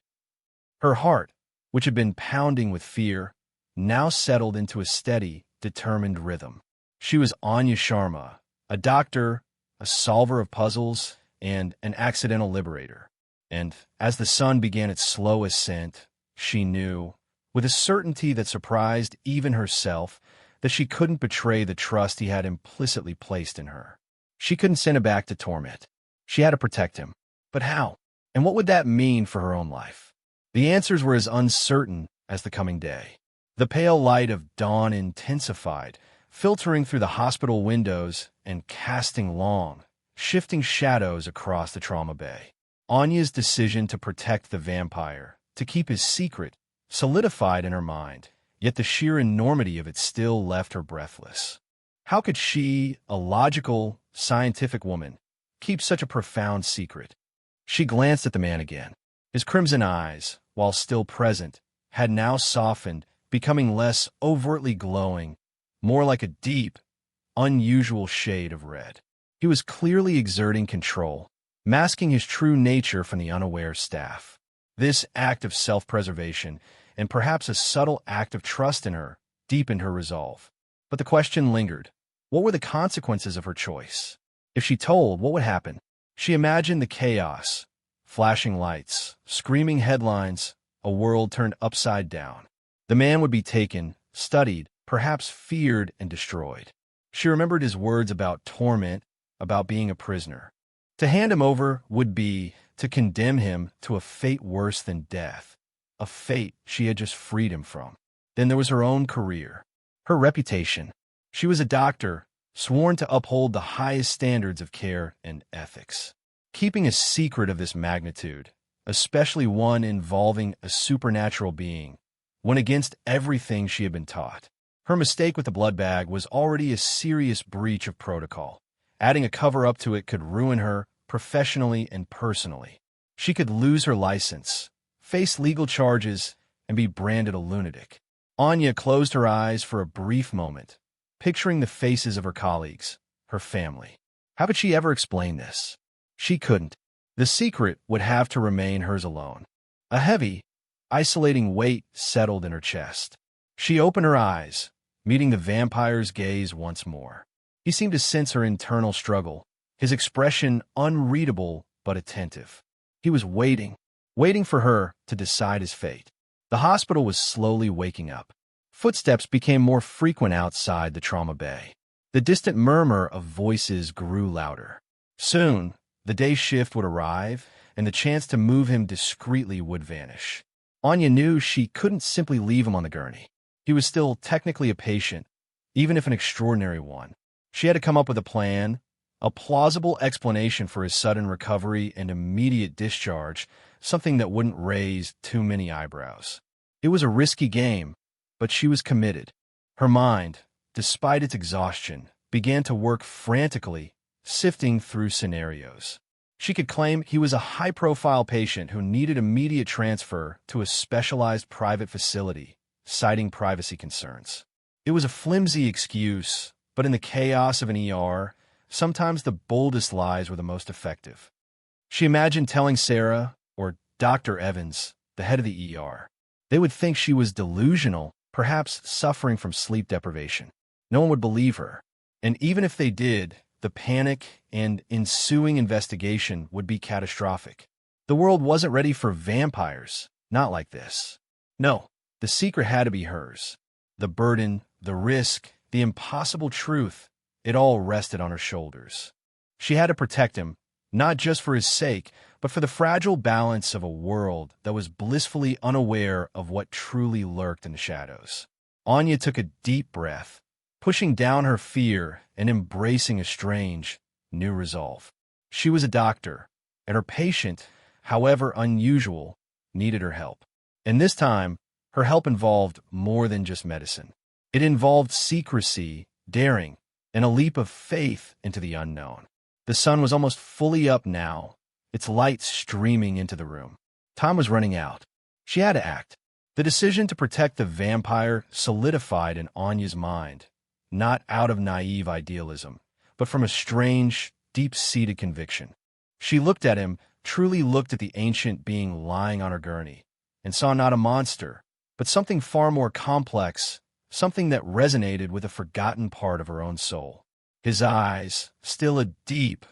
Her heart, which had been pounding with fear, now settled into a steady, determined rhythm. She was Anya Sharma, a doctor, a solver of puzzles, and an accidental liberator. And as the sun began its slow ascent, she knew, with a certainty that surprised even herself, that she couldn't betray the trust he had implicitly placed in her. She couldn't send him back to torment. She had to protect him. But how? And what would that mean for her own life? The answers were as uncertain as the coming day. The pale light of dawn intensified, filtering through the hospital windows and casting long, shifting shadows across the trauma bay. Anya's decision to protect the vampire, to keep his secret, solidified in her mind, yet the sheer enormity of it still left her breathless. How could she, a logical, scientific woman, keep such a profound secret? She glanced at the man again. His crimson eyes, while still present, had now softened, becoming less overtly glowing, more like a deep, unusual shade of red. He was clearly exerting control, masking his true nature from the unaware staff. This act of self-preservation, and perhaps a subtle act of trust in her, deepened her resolve. But the question lingered. What were the consequences of her choice? If she told, what would happen? She imagined the chaos, flashing lights, screaming headlines, a world turned upside down. The man would be taken, studied, perhaps feared and destroyed. She remembered his words about torment, about being a prisoner. To hand him over would be to condemn him to a fate worse than death, a fate she had just freed him from. Then there was her own career, her reputation. She was a doctor, sworn to uphold the highest standards of care and ethics. Keeping a secret of this magnitude, especially one involving a supernatural being, went against everything she had been taught. Her mistake with the blood bag was already a serious breach of protocol. Adding a cover-up to it could ruin her professionally and personally. She could lose her license, face legal charges, and be branded a lunatic. Anya closed her eyes for a brief moment, picturing the faces of her colleagues, her family. How could she ever explain this? She couldn't. The secret would have to remain hers alone. A heavy, isolating weight settled in her chest. She opened her eyes, meeting the vampire's gaze once more. He seemed to sense her internal struggle, his expression unreadable but attentive. He was waiting for her to decide his fate. The hospital was slowly waking up. Footsteps became more frequent outside the trauma bay. The distant murmur of voices grew louder. Soon, the day shift would arrive, and the chance to move him discreetly would vanish. Anya knew she couldn't simply leave him on the gurney. He was still technically a patient, even if an extraordinary one. She had to come up with a plan, a plausible explanation for his sudden recovery and immediate discharge, something that wouldn't raise too many eyebrows. It was a risky game, but she was committed. Her mind, despite its exhaustion, began to work frantically, sifting through scenarios. She could claim he was a high-profile patient who needed immediate transfer to a specialized private facility, citing privacy concerns. It was a flimsy excuse, but in the chaos of an ER, sometimes the boldest lies were the most effective. She imagined telling Sarah, or Dr. Evans, the head of the ER. They would think she was delusional, perhaps suffering from sleep deprivation. No one would believe her. And even if they did, the panic and ensuing investigation would be catastrophic. The world wasn't ready for vampires, not like this. No, the secret had to be hers. The burden, the risk, the impossible truth, it all rested on her shoulders. She had to protect him, not just for his sake, but for the fragile balance of a world that was blissfully unaware of what truly lurked in the shadows. Anya took a deep breath, pushing down her fear and embracing a strange, new resolve. She was a doctor, and her patient, however unusual, needed her help. And this time, her help involved more than just medicine. It involved secrecy, daring, and a leap of faith into the unknown. The sun was almost fully up now, its light streaming into the room. Time was running out. She had to act. The decision to protect the vampire solidified in Anya's mind, not out of naive idealism, but from a strange, deep-seated conviction. She looked at him, truly looked at the ancient being lying on her gurney, and saw not a monster, but something far more complex, something that resonated with a forgotten part of her own soul. His eyes, still a deep,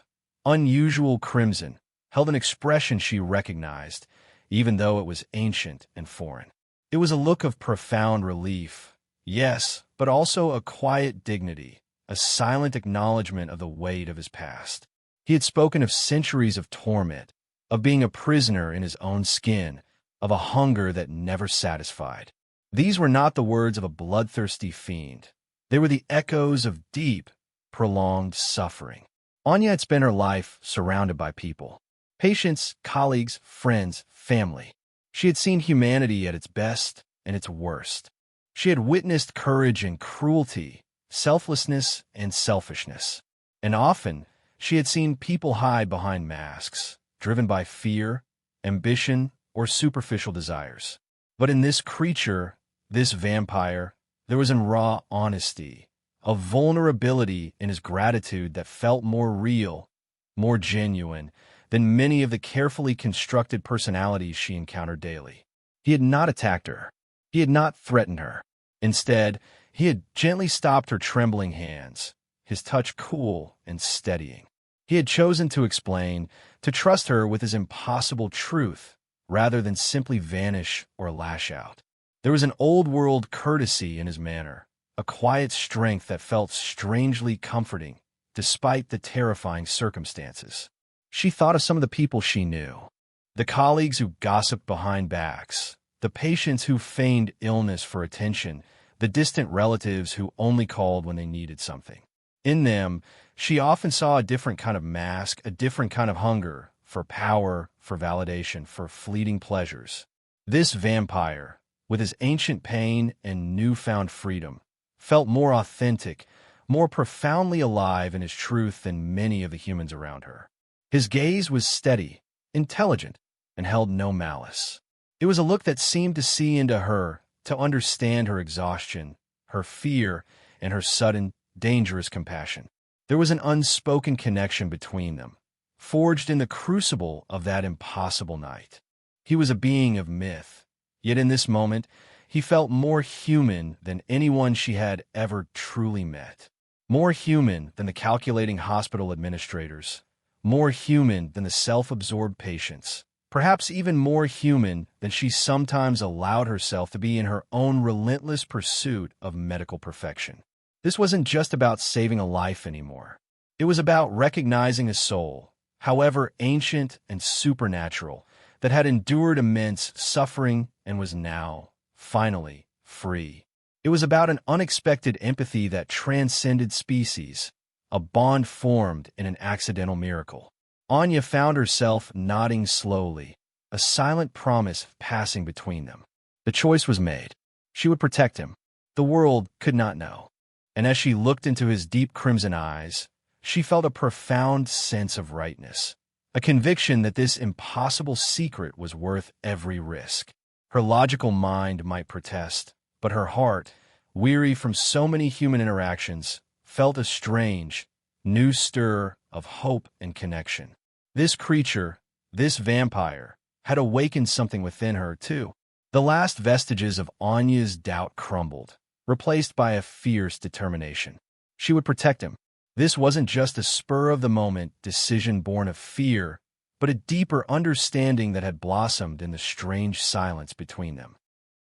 unusual crimson, held an expression she recognized, even though it was ancient and foreign. It was a look of profound relief, yes, but also a quiet dignity, a silent acknowledgement of the weight of his past. He had spoken of centuries of torment, of being a prisoner in his own skin, of a hunger that never satisfied. These were not the words of a bloodthirsty fiend. They were the echoes of deep, prolonged suffering. Anya had spent her life surrounded by people. Patients, colleagues, friends, family. She had seen humanity at its best and its worst. She had witnessed courage and cruelty, selflessness and selfishness. And often, she had seen people hide behind masks, driven by fear, ambition, or superficial desires. But in this creature, this vampire, there was in raw honesty, a vulnerability in his gratitude that felt more real, more genuine, than many of the carefully constructed personalities she encountered daily. He had not attacked her. He had not threatened her. Instead, he had gently stopped her trembling hands, his touch cool and steadying. He had chosen to explain, to trust her with his impossible truth, rather than simply vanish or lash out. There was an old-world courtesy in his manner, a quiet strength that felt strangely comforting, despite the terrifying circumstances. She thought of some of the people she knew, the colleagues who gossiped behind backs, the patients who feigned illness for attention, the distant relatives who only called when they needed something. In them, she often saw a different kind of mask, a different kind of hunger, for power, for validation, for fleeting pleasures. This vampire, with his ancient pain and newfound freedom, felt more authentic, more profoundly alive in his truth than many of the humans around her. His gaze was steady, intelligent, and held no malice. It was a look that seemed to see into her, to understand her exhaustion, her fear, and her sudden, dangerous compassion. There was an unspoken connection between them, forged in the crucible of that impossible night. He was a being of myth, yet in this moment, he felt more human than anyone she had ever truly met. More human than the calculating hospital administrators, more human than the self-absorbed patients, perhaps even more human than she sometimes allowed herself to be in her own relentless pursuit of medical perfection. This wasn't just about saving a life anymore. It was about recognizing a soul, however ancient and supernatural, that had endured immense suffering and was now, finally, free. It was about an unexpected empathy that transcended species, a bond formed in an accidental miracle. Anya found herself nodding slowly, a silent promise passing between them. The choice was made. She would protect him. The world could not know. And as she looked into his deep crimson eyes, she felt a profound sense of rightness, a conviction that this impossible secret was worth every risk. Her logical mind might protest, but her heart, weary from so many human interactions, felt a strange, new stir of hope and connection. This creature, this vampire, had awakened something within her, too. The last vestiges of Anya's doubt crumbled, replaced by a fierce determination. She would protect him. This wasn't just a spur-of-the-moment decision born of fear, but a deeper understanding that had blossomed in the strange silence between them.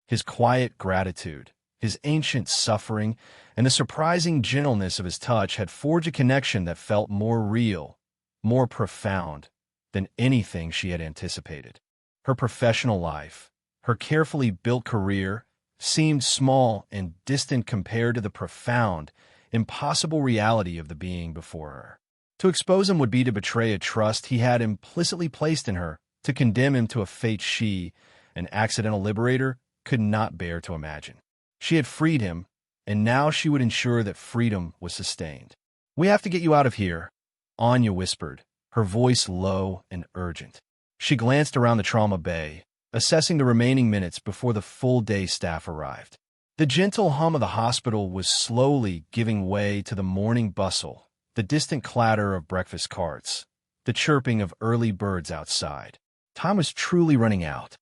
His quiet gratitude, his ancient suffering, and the surprising gentleness of his touch had forged a connection that felt more real, more profound than anything she had anticipated. Her professional life, her carefully built career, seemed small and distant compared to the profound, impossible reality of the being before her. To expose him would be to betray a trust he had implicitly placed in her, to condemn him to a fate she, an accidental liberator, could not bear to imagine. She had freed him, and now she would ensure that freedom was sustained. "We have to get you out of here," Anya whispered, her voice low and urgent. She glanced around the trauma bay, assessing the remaining minutes before the full-day staff arrived. The gentle hum of the hospital was slowly giving way to the morning bustle, the distant clatter of breakfast carts, the chirping of early birds outside. Time was truly running out.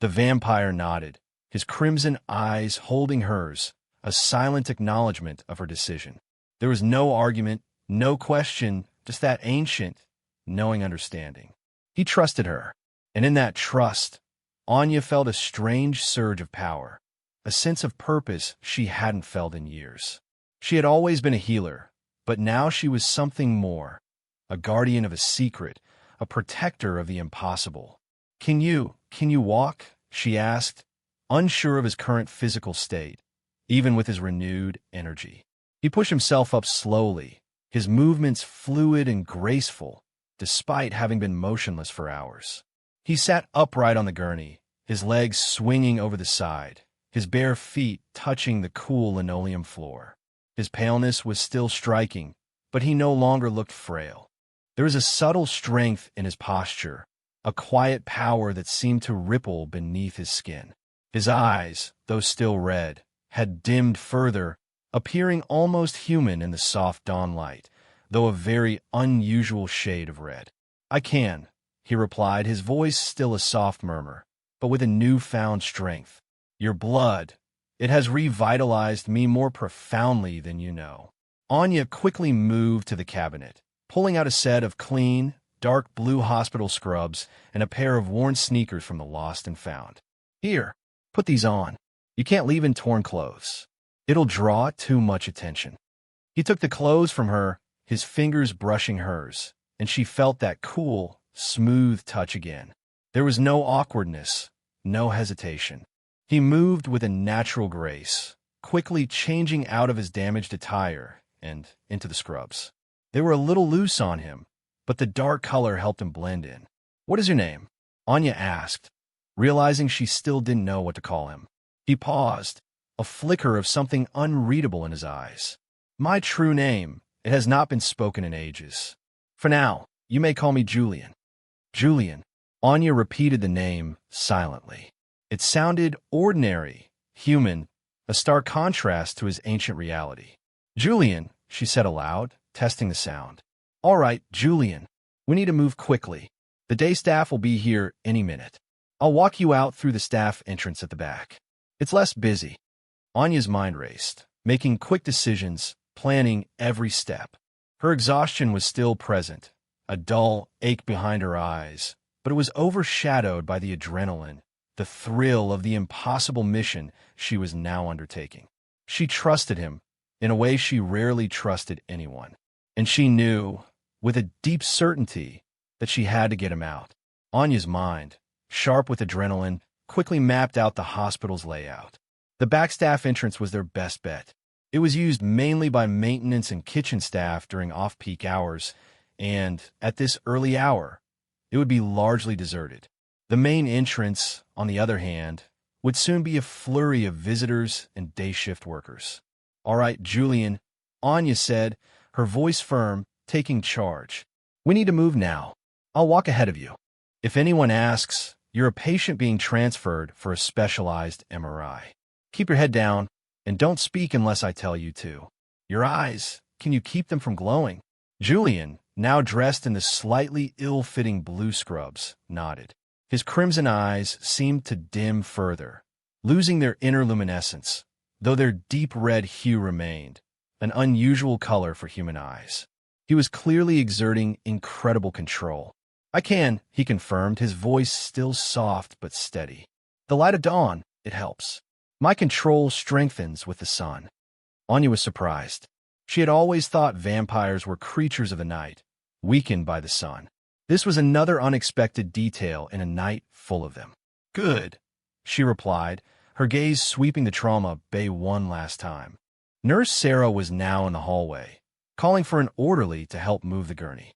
The vampire nodded, his crimson eyes holding hers, a silent acknowledgement of her decision. There was no argument, no question, just that ancient, knowing understanding. He trusted her, and in that trust, Anya felt a strange surge of power, a sense of purpose she hadn't felt in years. She had always been a healer, but now she was something more, a guardian of a secret, a protector of the impossible. Can you walk?" she asked, unsure of his current physical state, even with his renewed energy. He pushed himself up slowly, his movements fluid and graceful, despite having been motionless for hours. He sat upright on the gurney, his legs swinging over the side, his bare feet touching the cool linoleum floor. His paleness was still striking, but he no longer looked frail. There was a subtle strength in his posture, a quiet power that seemed to ripple beneath his skin. His eyes, though still red, had dimmed further, appearing almost human in the soft dawn light, though a very unusual shade of red. "I can," he replied, his voice still a soft murmur, but with a newfound strength. "Your blood, it has revitalized me more profoundly than you know." Anya quickly moved to the cabinet, pulling out a set of clean, dark blue hospital scrubs and a pair of worn sneakers from the lost and found. "Here, put these on. You can't leave in torn clothes. It'll draw too much attention." He took the clothes from her, his fingers brushing hers, and she felt that cool, smooth touch again. There was no awkwardness, no hesitation. He moved with a natural grace, quickly changing out of his damaged attire and into the scrubs. They were a little loose on him, but the dark color helped him blend in. "What is your name?" Anya asked, realizing she still didn't know what to call him. He paused, a flicker of something unreadable in his eyes. "My true name, it has not been spoken in ages. For now, you may call me Julian." "Julian." Anya repeated the name silently. It sounded ordinary, human, a stark contrast to his ancient reality. "Julian," she said aloud, testing the sound. "All right, Julian. We need to move quickly. The day staff will be here any minute. I'll walk you out through the staff entrance at the back. It's less busy." Anya's mind raced, making quick decisions, planning every step. Her exhaustion was still present, a dull ache behind her eyes, but it was overshadowed by the adrenaline, the thrill of the impossible mission she was now undertaking. She trusted him in a way she rarely trusted anyone, and she knew, with a deep certainty, that she had to get him out. Anya's mind, sharp with adrenaline, quickly mapped out the hospital's layout. The backstaff entrance was their best bet. It was used mainly by maintenance and kitchen staff during off-peak hours, and, at this early hour, it would be largely deserted. The main entrance, on the other hand, would soon be a flurry of visitors and day shift workers. "All right, Julian," Anya said, her voice firm, taking charge. "We need to move now. I'll walk ahead of you. If anyone asks, you're a patient being transferred for a specialized MRI. Keep your head down, and don't speak unless I tell you to. Your eyes, can you keep them from glowing?" Julian, now dressed in the slightly ill-fitting blue scrubs, nodded. His crimson eyes seemed to dim further, losing their inner luminescence, though their deep red hue remained, an unusual color for human eyes. He was clearly exerting incredible control. "I can," he confirmed, his voice still soft but steady. "The light of dawn, it helps. My control strengthens with the sun." Anya was surprised. She had always thought vampires were creatures of the night, weakened by the sun. This was another unexpected detail in a night full of them. "Good," she replied, her gaze sweeping the trauma bay one last time. Nurse Sarah was now in the hallway, calling for an orderly to help move the gurney.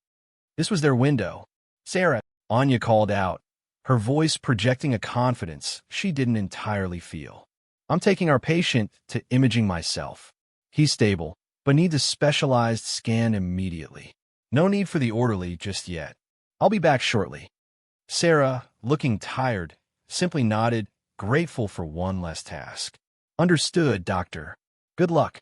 This was their window. "Sarah," Anya called out, her voice projecting a confidence she didn't entirely feel. "I'm taking our patient to imaging myself. He's stable, but needs a specialized scan immediately. No need for the orderly just yet. I'll be back shortly." Sarah, looking tired, simply nodded, grateful for one less task. "Understood, doctor. Good luck."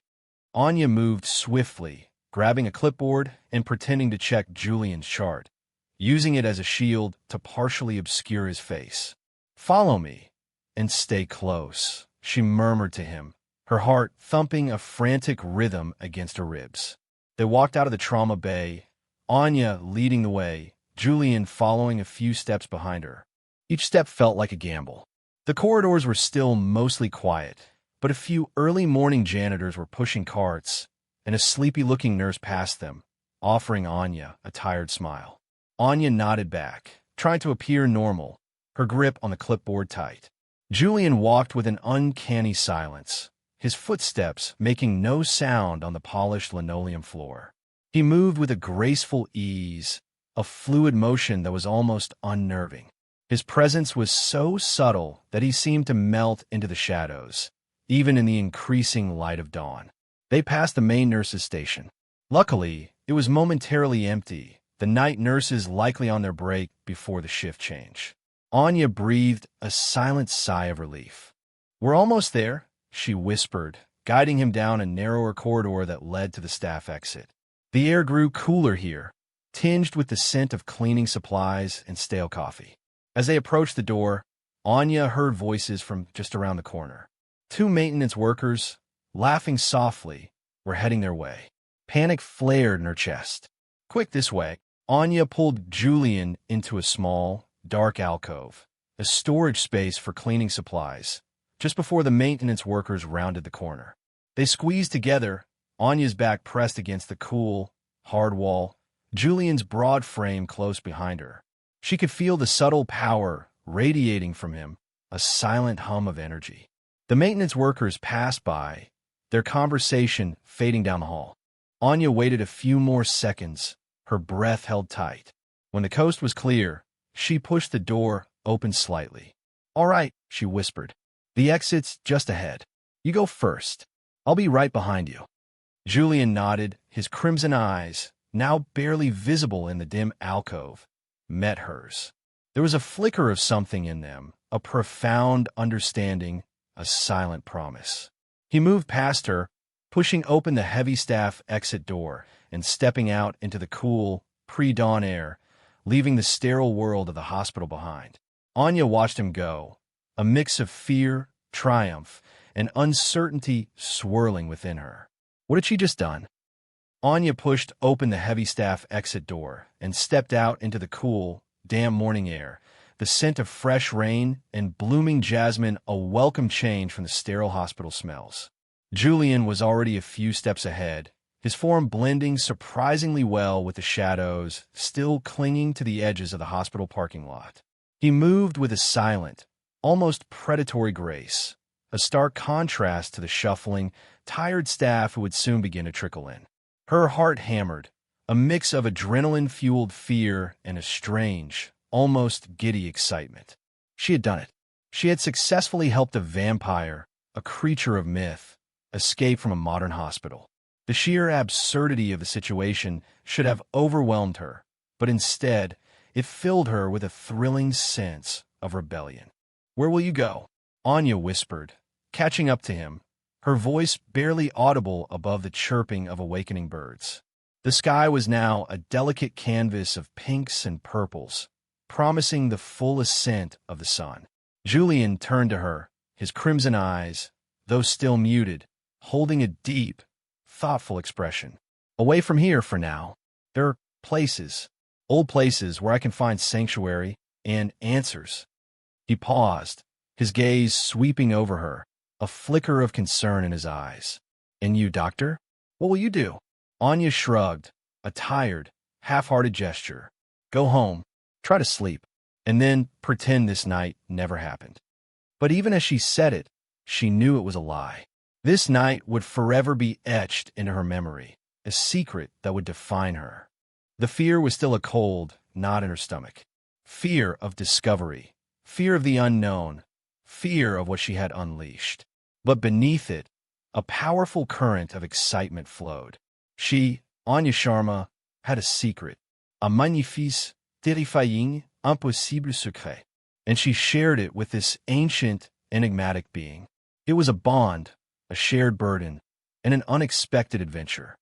Anya moved swiftly, grabbing a clipboard and pretending to check Julian's chart, using it as a shield to partially obscure his face. "Follow me and stay close," she murmured to him, her heart thumping a frantic rhythm against her ribs. They walked out of the trauma bay, Anya leading the way, Julian following a few steps behind her. Each step felt like a gamble. The corridors were still mostly quiet, but a few early morning janitors were pushing carts, and a sleepy-looking nurse passed them, offering Anya a tired smile. Anya nodded back, trying to appear normal, her grip on the clipboard tight. Julian walked with an uncanny silence, his footsteps making no sound on the polished linoleum floor. He moved with a graceful ease, a fluid motion that was almost unnerving. His presence was so subtle that he seemed to melt into the shadows, even in the increasing light of dawn. They passed the main nurses' station. Luckily, it was momentarily empty, the night nurses likely on their break before the shift change. Anya breathed a silent sigh of relief. "We're almost there," she whispered, guiding him down a narrower corridor that led to the staff exit. The air grew cooler here, tinged with the scent of cleaning supplies and stale coffee. As they approached the door, Anya heard voices from just around the corner. Two maintenance workers, laughing softly, were heading their way. Panic flared in her chest. "Quick, this way." Anya pulled Julian into a small, dark alcove, a storage space for cleaning supplies, just before the maintenance workers rounded the corner. They squeezed together, Anya's back pressed against the cool, hard wall, Julian's broad frame close behind her. She could feel the subtle power radiating from him, a silent hum of energy. The maintenance workers passed by, their conversation fading down the hall. Anya waited a few more seconds, her breath held tight. When the coast was clear, she pushed the door open slightly. "All right," she whispered. "The exit's just ahead. You go first. I'll be right behind you." Julian nodded, his crimson eyes, now barely visible in the dim alcove, met hers. There was a flicker of something in them, a profound understanding, a silent promise. He moved past her, pushing open the heavy staff exit door and stepping out into the cool, pre-dawn air, leaving the sterile world of the hospital behind. Anya watched him go, a mix of fear, triumph, and uncertainty swirling within her. What had she just done? Anya pushed open the heavy staff exit door and stepped out into the cool, damp morning air, the scent of fresh rain and blooming jasmine a welcome change from the sterile hospital smells. Julian was already a few steps ahead, his form blending surprisingly well with the shadows still clinging to the edges of the hospital parking lot. He moved with a silent, almost predatory grace, a stark contrast to the shuffling, tired staff who would soon begin to trickle in. Her heart hammered, a mix of adrenaline-fueled fear and a strange, almost giddy excitement. She had done it. She had successfully helped a vampire, a creature of myth, escape from a modern hospital. The sheer absurdity of the situation should have overwhelmed her, but instead, it filled her with a thrilling sense of rebellion. "Where will you go?" Anya whispered, catching up to him, her voice barely audible above the chirping of awakening birds. The sky was now a delicate canvas of pinks and purples, promising the full ascent of the sun. Julian turned to her, his crimson eyes, though still muted, holding a deep, thoughtful expression. "Away from here for now. There are places, old places where I can find sanctuary and answers." He paused, his gaze sweeping over her, a flicker of concern in his eyes. "And you, doctor? What will you do?" Anya shrugged, a tired, half-hearted gesture. "Go home, try to sleep, and then pretend this night never happened." But even as she said it, she knew it was a lie. This night would forever be etched into her memory, a secret that would define her. The fear was still a cold knot in her stomach. Fear of discovery, fear of the unknown, fear of what she had unleashed. But beneath it, a powerful current of excitement flowed. She, Anya Sharma, had a secret, a magnifique, terrifying, impossible secret, and she shared it with this ancient, enigmatic being. It was a bond, a shared burden, and an unexpected adventure.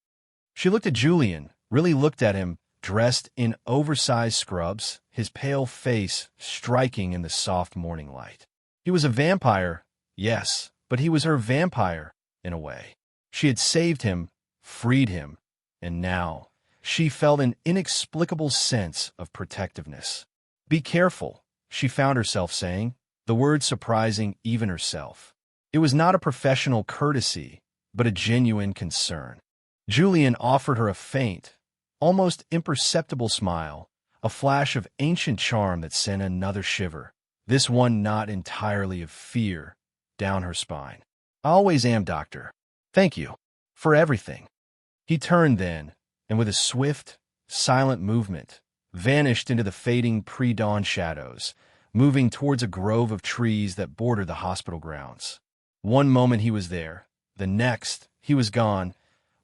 She looked at Julian, really looked at him, dressed in oversized scrubs, his pale face striking in the soft morning light. He was a vampire, yes, but he was her vampire, in a way. She had saved him, freed him, and now she felt an inexplicable sense of protectiveness. "Be careful," she found herself saying, the word surprising even herself. It was not a professional courtesy, but a genuine concern. Julian offered her a faint, almost imperceptible smile, a flash of ancient charm that sent another shiver, this one not entirely of fear, down her spine. "I always am, Doctor. Thank you. For everything." He turned then, and with a swift, silent movement, vanished into the fading pre-dawn shadows, moving towards a grove of trees that bordered the hospital grounds. One moment he was there, the next he was gone,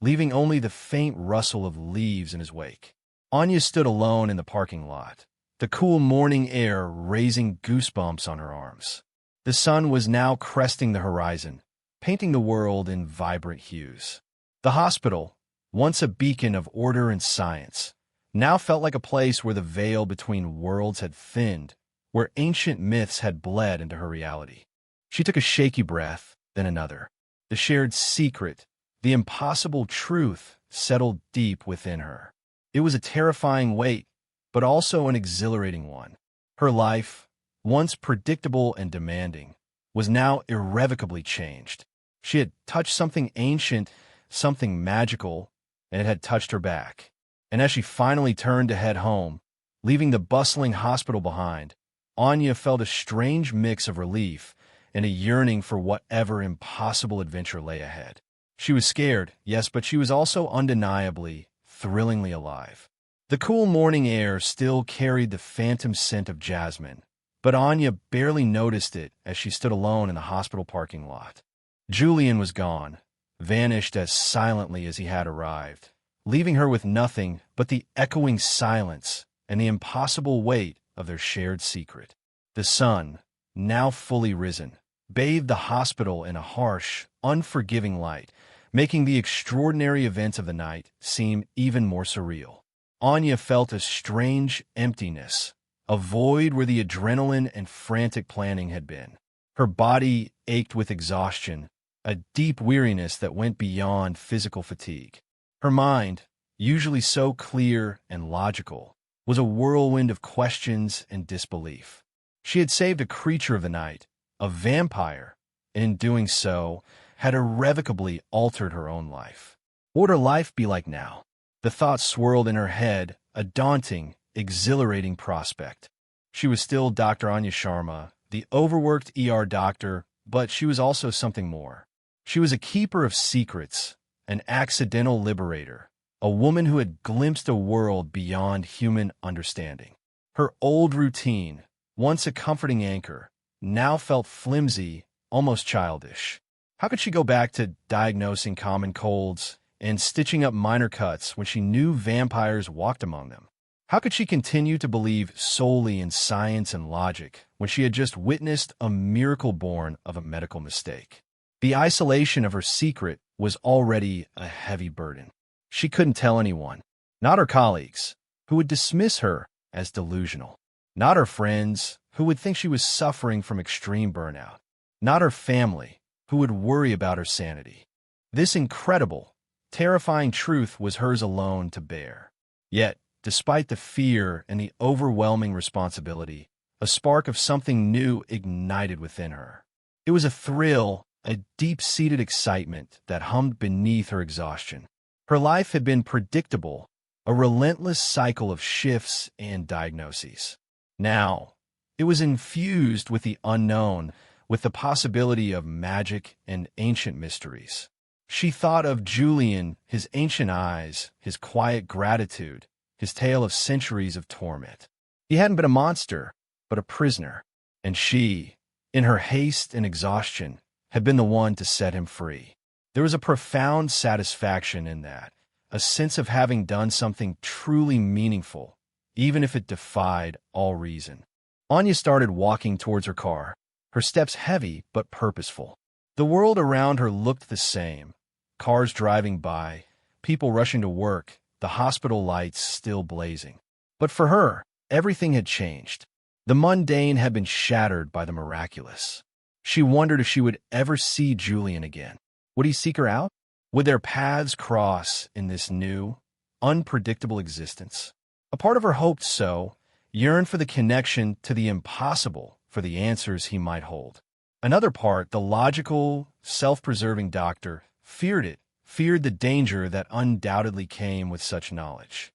leaving only the faint rustle of leaves in his wake. Anya stood alone in the parking lot, the cool morning air raising goosebumps on her arms. The sun was now cresting the horizon, painting the world in vibrant hues. The hospital, once a beacon of order and science, now felt like a place where the veil between worlds had thinned, where ancient myths had bled into her reality. She took a shaky breath, then another. The shared secret, the impossible truth, settled deep within her. It was a terrifying weight, but also an exhilarating one. Her life, once predictable and demanding, was now irrevocably changed. She had touched something ancient, something magical, and it had touched her back. And as she finally turned to head home, leaving the bustling hospital behind, Anya felt a strange mix of relief and a yearning for whatever impossible adventure lay ahead. She was scared, yes, but she was also undeniably, thrillingly alive. The cool morning air still carried the phantom scent of jasmine, but Anya barely noticed it as she stood alone in the hospital parking lot. Julian was gone, vanished as silently as he had arrived, leaving her with nothing but the echoing silence and the impossible weight of their shared secret. The sun, now fully risen, bathed the hospital in a harsh, unforgiving light, making the extraordinary events of the night seem even more surreal. Anya felt a strange emptiness, a void where the adrenaline and frantic planning had been. Her body ached with exhaustion, a deep weariness that went beyond physical fatigue. Her mind, usually so clear and logical, was a whirlwind of questions and disbelief. She had saved a creature of the night, a vampire, and in doing so, had irrevocably altered her own life. What would her life be like now? The thought swirled in her head, a daunting, exhilarating prospect. She was still Dr. Anya Sharma, the overworked ER doctor, but she was also something more. She was a keeper of secrets, an accidental liberator, a woman who had glimpsed a world beyond human understanding. Her old routine, once a comforting anchor, now felt flimsy, almost childish. How could she go back to diagnosing common colds and stitching up minor cuts when she knew vampires walked among them? How could she continue to believe solely in science and logic when she had just witnessed a miracle born of a medical mistake? The isolation of her secret was already a heavy burden. She couldn't tell anyone, not her colleagues, who would dismiss her as delusional, not her friends, who would think she was suffering from extreme burnout, not her family, who would worry about her sanity. This incredible, terrifying truth was hers alone to bear. Yet, despite the fear and the overwhelming responsibility, a spark of something new ignited within her. It was a thrill, a deep-seated excitement that hummed beneath her exhaustion. Her life had been predictable, a relentless cycle of shifts and diagnoses. Now, it was infused with the unknown, with the possibility of magic and ancient mysteries. She thought of Julian, his ancient eyes, his quiet gratitude, his tale of centuries of torment. He hadn't been a monster, but a prisoner, and she, in her haste and exhaustion, had been the one to set him free. There was a profound satisfaction in that, a sense of having done something truly meaningful, even if it defied all reason. Anya started walking towards her car, her steps heavy but purposeful. The world around her looked the same, cars driving by, people rushing to work, the hospital lights still blazing. But for her, everything had changed. The mundane had been shattered by the miraculous. She wondered if she would ever see Julian again. Would he seek her out? Would their paths cross in this new, unpredictable existence? A part of her hoped so, yearned for the connection to the impossible, for the answers he might hold. Another part, the logical, self-preserving doctor, feared the danger that undoubtedly came with such knowledge.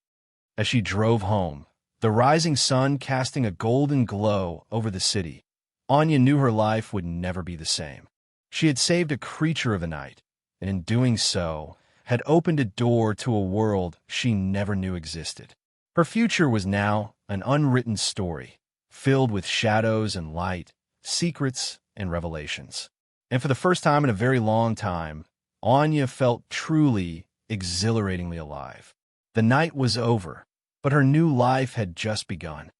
As she drove home, the rising sun casting a golden glow over the city, Anya knew her life would never be the same. She had saved a creature of the night, and in doing so, had opened a door to a world she never knew existed. Her future was now an unwritten story, filled with shadows and light, secrets and revelations. And for the first time in a very long time, Anya felt truly, exhilaratingly alive. The night was over, but her new life had just begun.